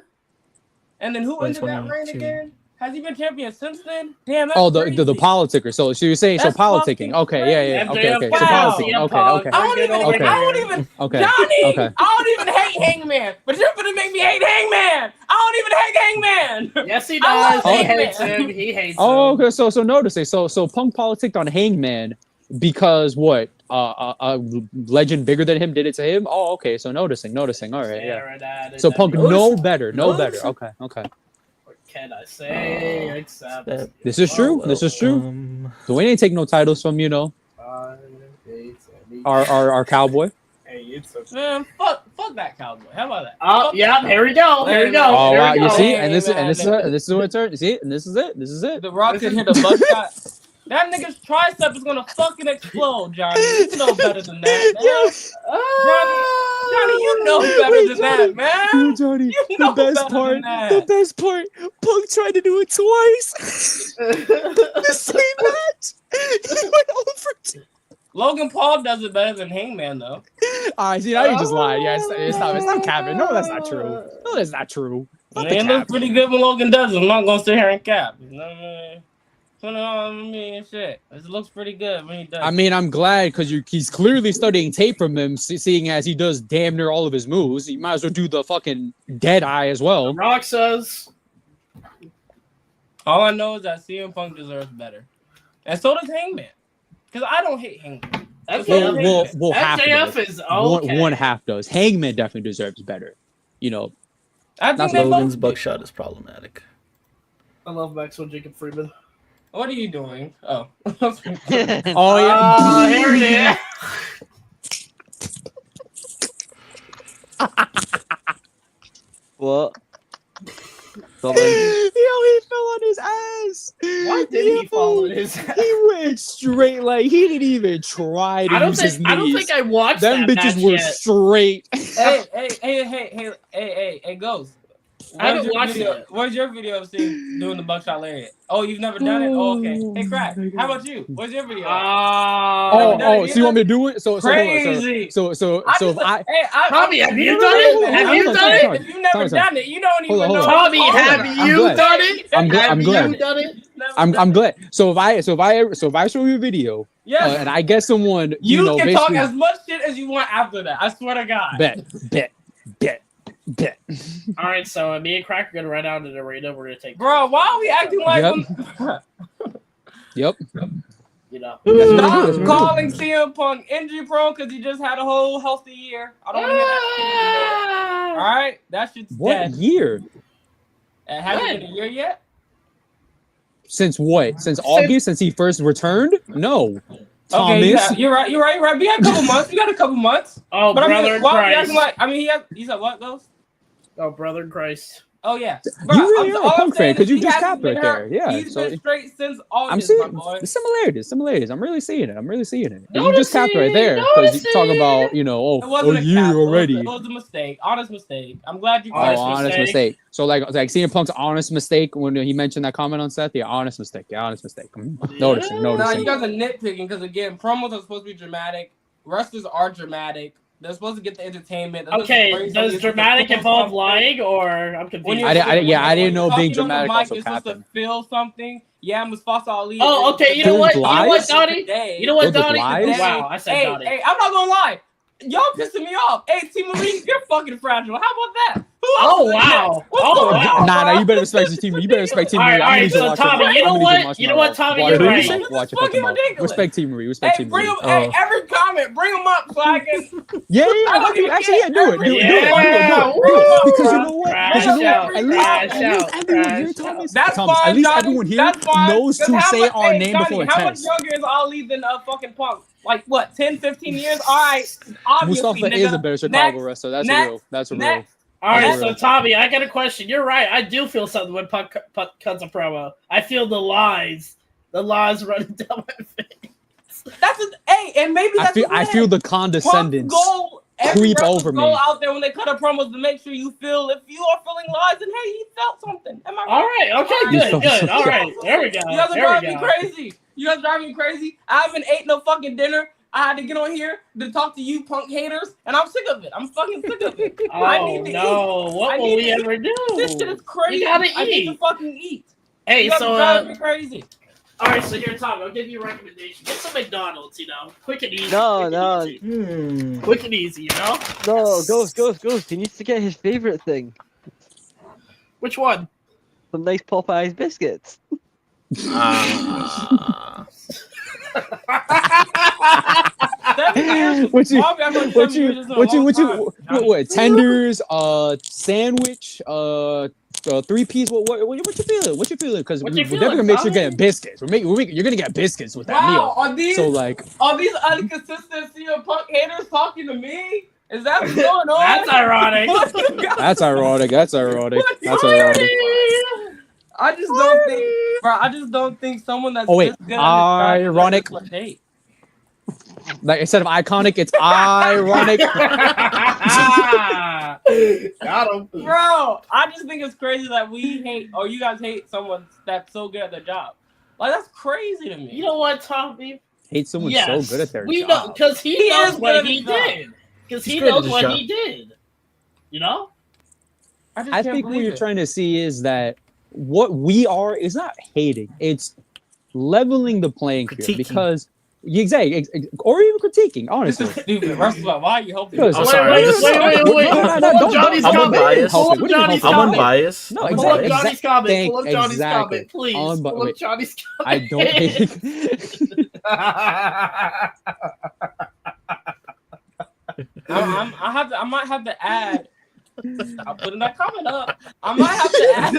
And then who ended that reign 2022. again? Has he been champion since then? Damn, that's Oh, the crazy. politicker. So you're saying That's politicking? fucking Okay, yeah. crazy. Okay. MJF So wow. politicking. CM Okay. Punk. Okay. I don't even. Okay. I don't even. Okay. Johnny, Okay. I don't even hate Hangman, but you're gonna make me hate Hangman. I don't even hate Hangman. Yes, he I does. love He Hangman. hates him. He hates Oh, him. okay. So noticing. So Punk politicked on Hangman because what? A legend bigger than him did it to him. Oh, okay. So noticing. All right. Yeah. Staring at it. So Punk Notice- no better. notice- Okay. What can I say except This is true. This is true. Dwayne ain't take no titles from, you know. 5, 8, our cowboy. Hey, it's a... Man, fuck that cowboy. How about that? Oh, yeah, here we go. Here we go. Oh Here wow, we you go. see, Hey, and this man, is what it turns. You see, and this is it. This is it. The Rock could hit a buckshot. That nigga's tricep is gonna fucking explode, Johnny. You know better than that, man. Johnny, you know better than that, man. Yo, Johnny, You know the best part, Punk tried to do it twice. The same match. He went over. Logan Paul does it better than Hangman, though. All right, see, now you just lied. Yeah, it's not capping. No, that's not true. No, that's not true. Not the It cap. looks pretty good when Logan does it. I'm not gonna sit here and cap. You know what I mean? Shit. It looks pretty good when he does. I mean, I'm glad because he's clearly studying tape from him, seeing as he does damn near all of his moves. He might as well do the fucking dead eye as well. Rock says. All I know is that CM Punk deserves better, and so does Hangman. Because I don't hate Hangman. Well, half MJF is okay. One half does. Hangman definitely deserves better. You know, I think Logan's buckshot is problematic. I love Maxwell Jacob Freeman. What are you doing? Oh. Oh yeah. Here it is. What? Yo, he fell on his ass. Why did he fall on his ass? He went straight, like he didn't even try to use his knees. I don't think I watched them that bitches match were yet. straight. Hey, Ghost. I haven't watched it. Where's your video of seeing doing the buckshot lariat? Oh, you've never done it? Oh, okay. Hey, Crack, how about you? Where's your video? So you want me to do it? So Crazy. So if I Tommy, have you done it? Have you done it? If you've never done it, you don't even know. Tommy, have you done it? I'm glad. Have you done it? I'm glad. So if I show you a video, yes, and I get someone, you know, can talk basically as much shit as you want after that. I swear to God. Bet. All right, so me and Crack are gonna run out to the arena. We're gonna take. Bro, why are we acting like? Yep. You know. Stop calling CM Punk injury prone because he just had a whole healthy year. I don't want to hear that. All right, that shit's What dead. year? It hasn't been a year yet. Since what? Since August? Since he first returned? No. Okay, Thomas. you're right. We had a couple months. We got a couple months. Oh, But brother I mean, why are we Christ! acting like? He said what, Ghost? Oh, brother Christ! Oh yeah. You really are a all I'm Punk fan saying because is you he just hasn't capped been right hurt. there. Yeah. He's So been straight since I'm August, seeing my boy. the similarities. I'm really seeing it. You Noticing, just capped right there because you talk about, It a wasn't a year cap. already. It was a mistake. Honest mistake. I'm glad you. Honest mistake. So like CM Punk's honest mistake when he mentioned that comment on Seth. Yeah, honest mistake. Noticing. Nah, you guys are nitpicking because again, promos are supposed to be dramatic. Wrestlers are dramatic. They're supposed to get the entertainment. Okay, does dramatic involve lying, or I'm confused? I didn't know being talking on the dramatic mic, also you're supposed to happened. feel something. Yeah, Mustafa Ali. Oh, okay. You know what? Donnie? You know what, Those are Donnie? lies? Wow, I said Donnie. Hey, I'm not gonna lie. Y'all pissing me off. Hey, T. Marie, you're fucking fragile. How about that? Oh wow! Oh wow! Nah, you better respect the team. You better respect Team Marie. All right, so Tommy, you know what, Tommy, you're right. Watch your fucking fucking mouth. ridiculous. Respect Team Marie. Hey, bring him. Hey, every comment, bring him up so I can. Yeah. Actually, yeah, do it. Do it. Because you know what? At least everyone here, That's Thomas, fine, at least Johnny. everyone here That's fine. knows to say our name Johnny, before how much intense. younger is Ali than fucking Punk? Like what? 10, 15 years? All right. Obviously, Mustafa is a better Chicago wrestler. That's real. That's real. All right, so Tommy, I got a question. You're right. I do feel something when Punk cuts a promo. I feel the lies running down my face. And maybe that's I feel the condescendence creep over me. Go out there when they cut a promos to make sure you feel if you are feeling lies, and hey, he felt something. Am I right? All right, okay, good. All right, there we go. You guys are driving me crazy. You guys driving me crazy. I haven't ate no fucking dinner. I had to get on here to talk to you punk haters, and I'm sick of it. I'm fucking sick of it. I need to eat. What will we ever do? This shit is crazy. You gotta I need eat. to fucking eat. Hey, you guys so are driving me crazy. All right, so here, Tommy, I'll give you a recommendation. Get some McDonald's, quick and easy. Quick and easy, No, Ghost. He needs to get his favorite thing. Which one? Some nice Popeyes biscuits. 7 years. What you? Bobby, I feel like What 7 you? years is a What you? long What time. you? What? Tenders, sandwich, 3-piece. What you feeling? What you feeling? Because we're definitely gonna make sure you're getting biscuits. You're gonna get biscuits with that meal. Are these inconsistent CM Punk haters talking to me? Is that what's going on? That's ironic. That's ironic. That's ironic. That's ironic. I just don't think, bro. I just don't think someone that's Oh wait, this good at his ironic. craft is hate. Like instead of iconic, it's ironic. Got him, bro. I just think it's crazy that we hate, or you guys hate someone that's so good at their job. Like that's crazy to me. You know what, Tommy? Hate someone so good at their we job. know because he knows is what good he at his job. did. Because he knows what he did. You know? I think what you're trying to see is that what we are is not hating; it's leveling the playing field because. Exactly, or even critiquing. Honestly, this is stupid. First of all, why are you helping? Wait. I'm unbiased. I'm unbiased. No, pull up Johnny's comment. Pull up Johnny's comment, please. Pull up Johnny's comment. I don't hate. I might have to add. I'm putting that comment up. I might have to add.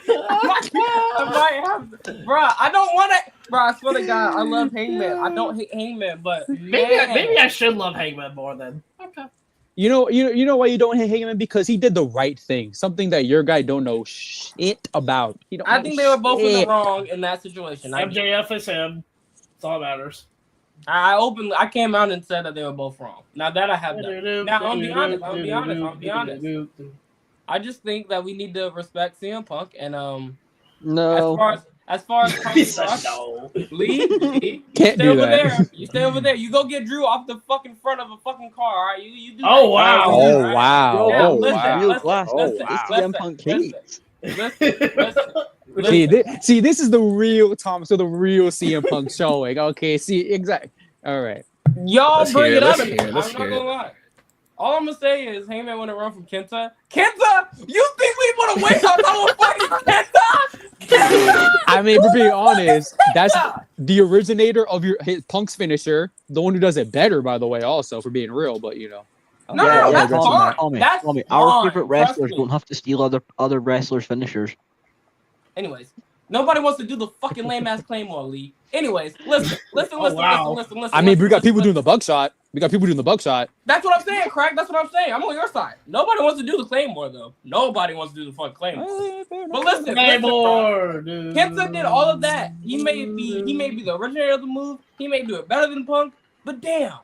I might have to, bro. I don't want to, bro. I swear to God, I love Hangman. I don't hate Hangman, but maybe I should love Hangman more then. Okay. You know why you don't hate Hangman? Because he did the right thing, something that your guy don't know shit about. I think they were both in the wrong in that situation. MJF is him. That's all that matters. I came out and said that they were both wrong. Now that I have that. Now I'll be honest. I just think that we need to respect CM Punk and No. as far as Lee, can't do that. There. You stay over there. You go get Drew off the fucking front of a fucking car. All right, you do. Oh wow! Oh wow! Yeah, Oh wow! See, this is the real Tom. So the real CM Punk showing. Okay, see, exactly. All right. Y'all bring it up. I'm not gonna lie. All I'm gonna say is Heyman want to run from Kenta. Kenta, you think we want to waste our time on fucking Kenta? I mean, for being honest, that's the originator of his Punk's finisher. The one who does it better, by the way. Also, for being real, but you know. That's fine. Our favorite wrestlers don't have to steal other wrestlers' finishers. Anyways, nobody wants to do the fucking lame ass Claymore, Lee. Anyways, listen. I mean, we got people doing the buckshot. That's what I'm saying, Craig. That's what I'm saying. I'm on your side. Nobody wants to do the Claymore, though. Nobody wants to do the fucking Claymore. But listen, Kenta did all of that. He may be the originator of the move. He may do it better than Punk. But damn,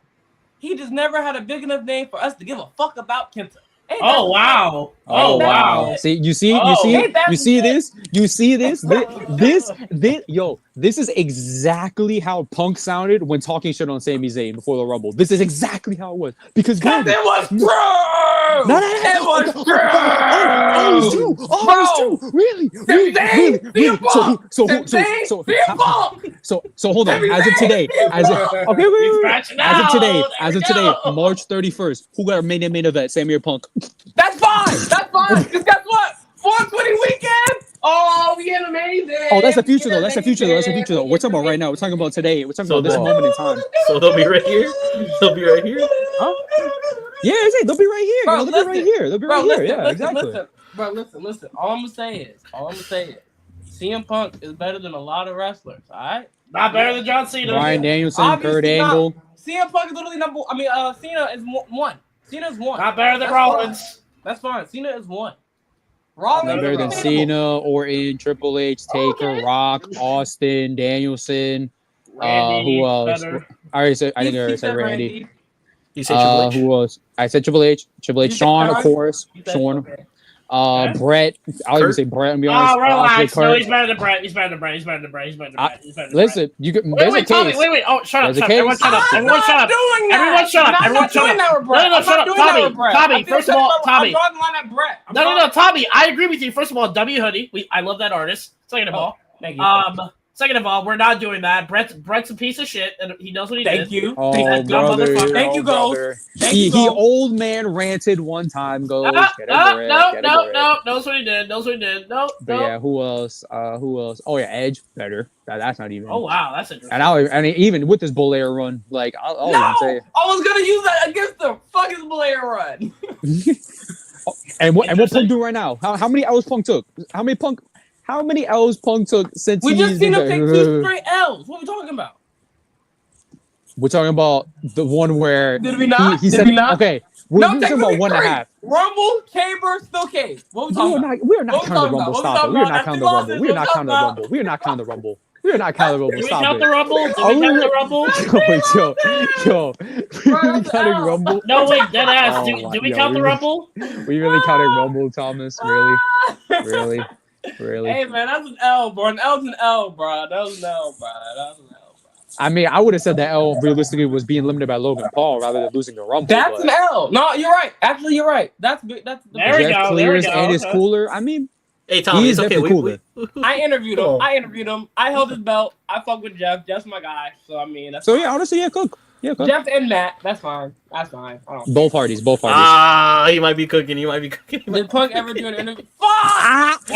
he just never had a big enough name for us to give a fuck about Kenta. Oh wow! Oh wow! See, you see this. This is exactly how Punk sounded when talking shit on Sami Zayn before the Rumble. This is exactly how it was because it was true. It was true. Oh, it's true. Oh, it's true. Really. So hold on. As of today, March 31st, who got our main event? Sami or Punk? That's fine. Because guess what? 420 weekend. Oh, we had amazing. Oh, that's the future though. That's the future though. We're talking about right now. We're talking about today. We're talking about this moment in time. So they'll be right here. Huh? Yeah, they'll be right here. They'll be right here. Yeah, exactly. Listen. All I'm gonna say is, CM Punk is better than a lot of wrestlers. All right. Not better than John Cena. Bryan Danielson, Kurt Angle. CM Punk is literally number. Cena is one. Cena's one. Not better than Rollins. That's fine. Cena is one. Not better than Cena, Orton, Triple H, Taker, Rock, Austin, Danielson. Randy, who else? better. I think I already said Randy. You said Triple H. Who else? I said Triple H. Shawn, of course. Shawn. Brett. I'll even say Brett. I'm be honest. Relax. No, he's better than Brett. Listen, you could. Wait, Tommy. Wait. Oh, shut up. Everyone shut up. No, shut up. Tommy. First of all, Tommy. No. Tommy, I agree with you. First of all, W Hoodie. I love that artist. Second of all, thank you. Second of all, we're not doing that. Brett's a piece of shit, and he knows what he Thank did. you. Oh, That dumb brother. motherfucker. Thank you, Ghost. brother. Thank He you, Ghost. old man ranted one time. Goes. No, Get a break. knows what he did. Knows what he did. No. Yeah, who else? Oh yeah, Edge. Better. That's not even. Oh wow, that's interesting. And even with this Belair run, like I'll even say. I was gonna use that against the fucking Blair run. And what Punk doing right now? How many L's Punk took? How many L's Punk took since We just he's seen been him take there? 2 straight L's. What are we talking about? We're talking about the one where Did we not? he Did said we not? okay. We're talking technically about 1.5. Rumble, Chamber, still case. What are we talking about? We are not What we counting the talking Rumble. about? Stop it. What We we are not talking counting the about? Rumble. We are not What counting the we Rumble. We are not counting the Rumble. We are not counting the Rumble. Did we Stop count it. the Rumble? Did we count the Rumble? Yo. We really counting Rumble? No, wait, dead ass. Oh, do we yo, count the we- Rumble? We really counting Rumble, Thomas? Really? Hey man, that's an L, bro. An L's an L, bro. That was an L, bro. That was an L, bro. I mean, I would have said that L realistically was being limited by Logan Paul rather than losing the Rumble. That's but an L. No, you're right. Actually, you're right. That's good. That's There we Jeff go, there we clears go, and is okay. cooler. I mean, Hey, Tommy, He it's is okay. definitely I interviewed him. Oh. I held his belt. I fuck with Jeff. Jeff's my guy. So I mean, that's so fine. yeah, honestly, yeah, cook. Yeah, cook. Jeff and Matt. That's fine. That's fine. I don't. Both parties. Ah, he might be cooking. He might be cooking. Did Punk ever do an interview? Fuck!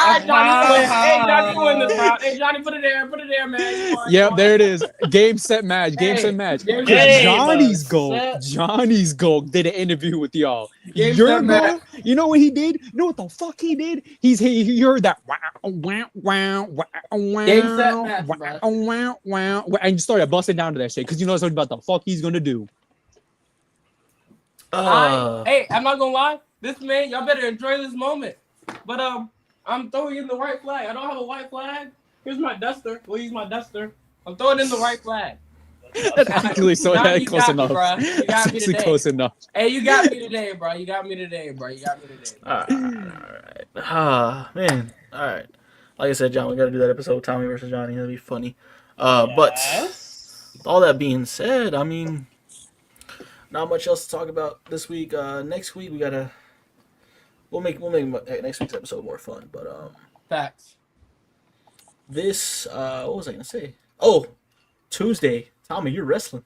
Hey, Johnny, you win this round. Hey, Johnny, put it there, man. You won, you Yep, won. there it is. Game set match. Game set match. Game, Johnny's set. goal. Johnny's goal did an interview with y'all. Game, Your set goal. match. You know what he did? You know what the fuck he did? He heard that wow, Game, set match, bro. wow, and started busting down to that shit because you know something about the fuck he's gonna do. Hey, I'm not gonna lie. This man, y'all better enjoy this moment. But I'm throwing in the white flag. I don't have a white flag. Here's my duster. We'll use my duster. I'm throwing in the white flag. That's actually so Nah, you close got me, enough. bro. You got That's me actually today. close enough. Hey, you got me today, bro. You got me today. Alright. Man. Alright. Like I said, John, we gotta do that episode, Tommy versus Johnny. That'll be funny. But all that being said, I mean, not much else to talk about this week. Next week we'll make next week's episode more fun. But Facts. this what was I gonna say? Oh, Tuesday, Tommy, you're wrestling.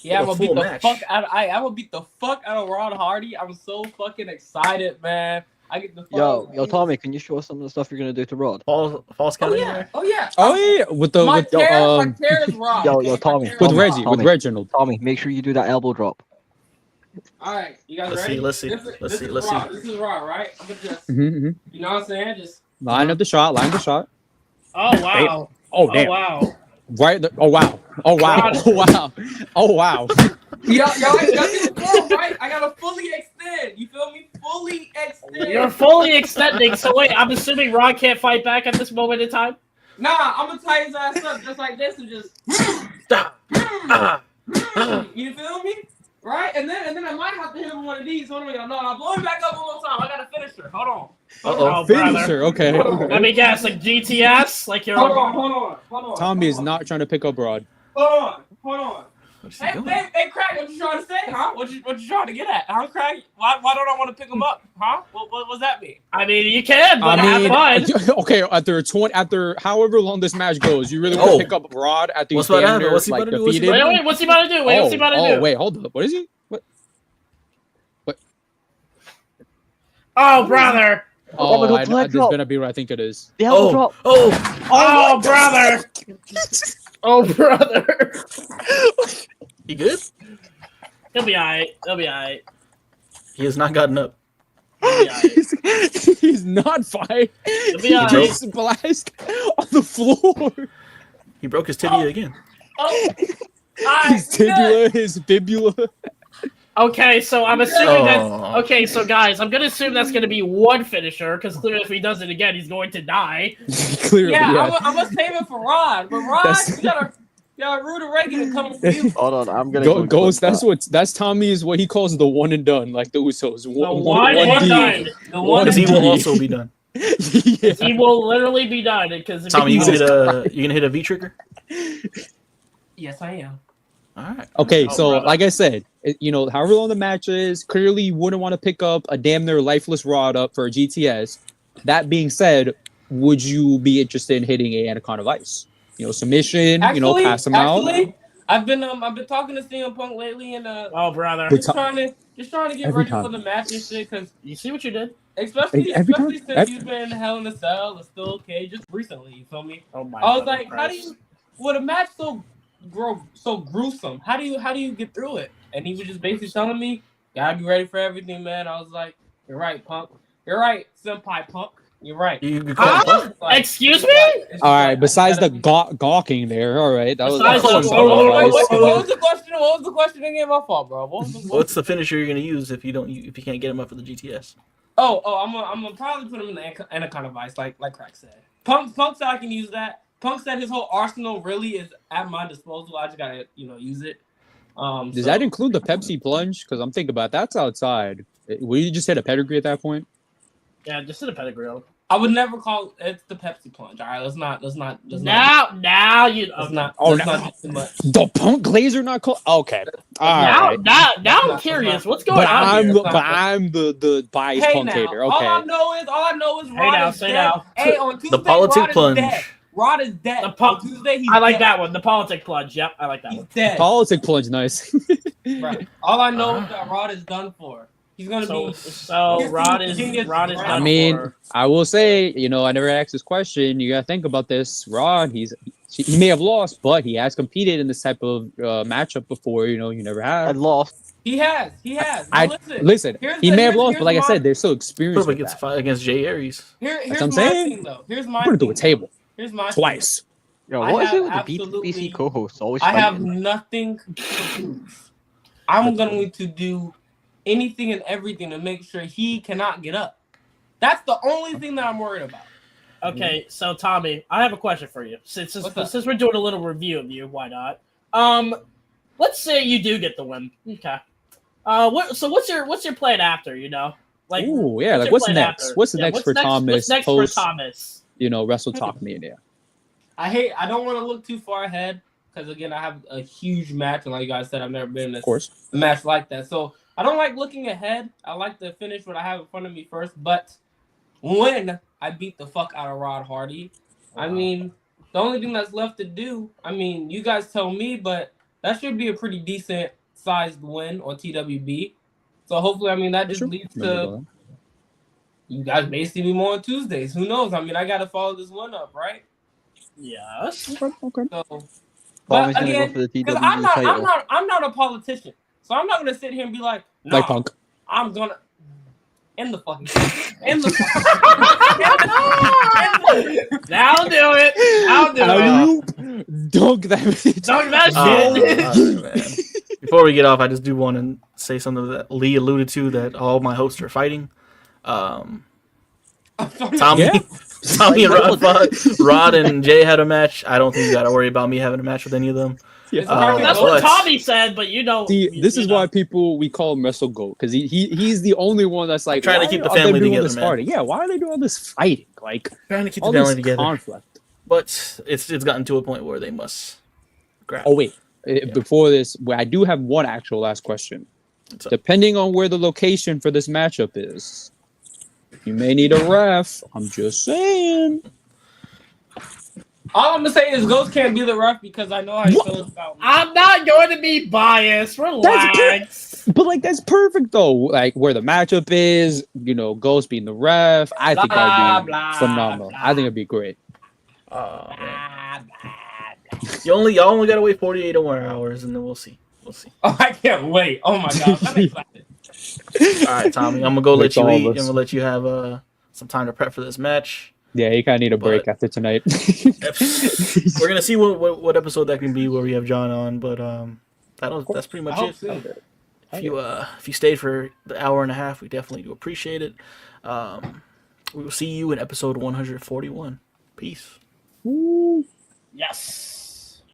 Yeah, I'm A gonna beat full the match. fuck out. I'm gonna beat the fuck out of Rod Hardy. I'm so fucking excited, man. I get the fuck. Yo, Tommy, can you show us some of the stuff you're gonna do to Rod? False count anywhere? Oh yeah. Oh yeah, with the My tear is Rod. Yo, Tommy. with Tommy, Reggie, with Tommy. Reginald. Tommy, make sure you do that elbow drop. All right, you guys Let's ready? see, let's see, This is- let's this see, is let's Rod. see. This is Rod, right? I'm gonna just, Mm-hmm. you know what I'm saying? Just Line up the shot. Oh wow. Oh damn! Oh wow. Right. Oh wow. Oh wow. Oh wow. Oh wow. y'all see the form, right? I gotta fully extend. You feel me? Fully extend. You're fully extending. So wait, I'm assuming Rod can't fight back at this moment in time. Nah, I'm gonna tie his ass up just like this and just. You feel me? Right? And then I might have to hit him with one of these. Hold on, no, I'm blowing back up one more time. I gotta finish her. Hold on. Oh, Finisher. Okay. Let me guess, like GTS, like you're. Hold on. Tommy is not trying to pick up Rod. Hold on. What's he Hey, doing? hey, Craig, what you trying to say, huh? What you trying to get at, huh, Craig? Why don't I want to pick him up, huh? What does that mean? I mean, you can, but I mean, have fun. okay. After however long this match goes, you really want to pick up Rod at the What's about to happen? damn near, What's he about to do? What's he defeated? Wait, what's he about to do? What's he about to do? Wait, hold up. What is he? What? Oh, brother. Oh, my God, this leg drop. better be what I think it is. The elbow drop. Oh, brother. Oh, brother. He good? He'll be alright. He has not gotten up. He's not fine. He'll be He alright. just splashed on the floor. He broke his tibia again. Oh, His tibia, his fibula. Okay, so I'm assuming that's Oh. okay. So guys, I'm gonna assume that's gonna be one finisher because clearly, if he does it again, he's going to die. Clearly, Yeah, yeah. I'm gonna save it for Rod. But Rod, That's- you gotta root a regular coming for you. Hold on, I'm gonna Go, and Ghost, click that's Tommy's what he calls the one and done, like the Usos. The one and D. done. The One one Because he D. will also be done. Yeah. He will literally be done because Tommy, you Jesus gonna hit a V trigger? Yes, I am. All right. Okay, Oh, so brother. like I said, however long the match is, clearly you wouldn't want to pick up a damn near lifeless Rod up for a GTS. That being said, would you be interested in hitting a Anaconda Vice? Submission. Pass them out. I've been talking to CM Punk lately, and oh brother, just trying to get Every ready time. for the match and shit. Cause you see what you did? especially Every time. since you've been in Hell in a Cell, it's still okay. Just recently, you feel me? Oh my! I was like, how do you, with a match so gruesome? How do you get through it? And he was just basically telling me, gotta be ready for everything, man. I was like, you're right, Punk. You're right, Senpai Punk. You're right. You call him Punk? Excuse me? All right. Besides the gawking there, all right. That was Besides that the- was What was the question? What was the question again? My fault, bro. What's the finisher you're gonna use if you can't get him up for the GTS? Oh, I'm gonna probably put him in the Anaconda Vice, like Crack said. Punk said I can use that. Punk said his whole arsenal really is at my disposal. I just gotta use it. Does that include the Pepsi plunge? Because I'm thinking about that's outside. Will you just hit a pedigree at that point? Yeah, just in a pedigree. I would never call it's the Pepsi plunge. All right, let's not. Now you. Let's not. Oh, let's no. not do too much. The Punk Glazer not called. Okay. Now Right. I'm curious. What's going But on here? I'm the biased Hey Punk now, hater. all Okay. I know is Hey Rod now, is say dead. now. Hey, on Tuesday, The politic Rod plunge. is dead. Rod is dead. The punk- On Tuesday, he's I like dead. that one. The politic plunge. Yep, I like that He's one. dead. Politic plunge, nice. Right. All I know is that Rod is done for. He's gonna be. So Rod is done I mean, for. I will say, I never asked this question. You gotta think about this. Rod, he may have lost, but he has competed in this type of matchup before. You never have. I lost. He has. Listen. He may have lost, but like I said, they're so Put experienced him with that. against Jay Aries. Here's That's what I'm my saying. thing, though. Here's my Put it thing. to a table Here's my twice. Yo, I what is have it with the absolutely- BTBC co-hosts always I have fighting? nothing to prove. I'm going to do anything and everything to make sure he cannot get up. That's the only thing that I'm worried about. Okay, so Tommy, I have a question for you. Since we're doing a little review of you, why not? Let's say you do get the win. Okay. What's your plan after? Like, Ooh, yeah. Like, your what's plan next? after? What's Yeah, next for Thomas? What's next post, for Thomas? Wrestle Talk Mania. I don't want to look too far ahead because again, I have a huge match, and like you guys said, I've never been in a match like that. So I don't like looking ahead. I like to finish what I have in front of me first. But when I beat the fuck out of Rod Hardy, I mean, the only thing that's left to do, I mean, you guys tell me, but that should be a pretty decent sized win on TWB. So hopefully, I mean, that just leads to you guys may see me more on Tuesdays. Who knows? I mean, I got to follow this one up, right? Yes. Okay. So, Tommy's but gonna again, go for the because TWB title. I'm not a politician, so I'm not gonna sit here and be like, no, Like Punk. I'm gonna in the fucking in the Now do it. I'll do it. Dunk that bitch. Dunk that shit. Man. Before we get off, I just do want to say something that Lee alluded to, that all my hosts are fighting. Tommy, Yeah. Tommy and Rod and Jay had a match. I don't think you got to worry about me having a match with any of them. Yeah. That's what Tommy said, but See, this is why we call him Wrestle Goat, because he's the only one that's like trying to keep the family together, man. Fighting? Yeah, why are they doing all this fighting? Like, Trying to keep all the family this together. conflict. But it's gotten to a point where they must grab. Oh wait, before this, I do have one actual last question. Depending on where the location for this matchup is, you may need a ref. I'm just saying. All I'm gonna say is Ghost can't be the ref because I know how he feels about me. I'm not going to be biased. Relax. But that's perfect though. Like where the matchup is, Ghost being the ref. I think that'd be phenomenal. I think it'd be great. Y'all only gotta wait 48 more hours, and then we'll see. Oh, I can't wait. Oh my god, I'm excited. All right, Tommy, I'm gonna go let you eat. I'm gonna let you have some time to prep for this match. Yeah, you kind of need a break after tonight. We're gonna see what episode that can be where we have John on, but that's pretty much it. So. If you stayed for the hour and a half, we definitely do appreciate it. We will see you in episode 141. Peace. Yes.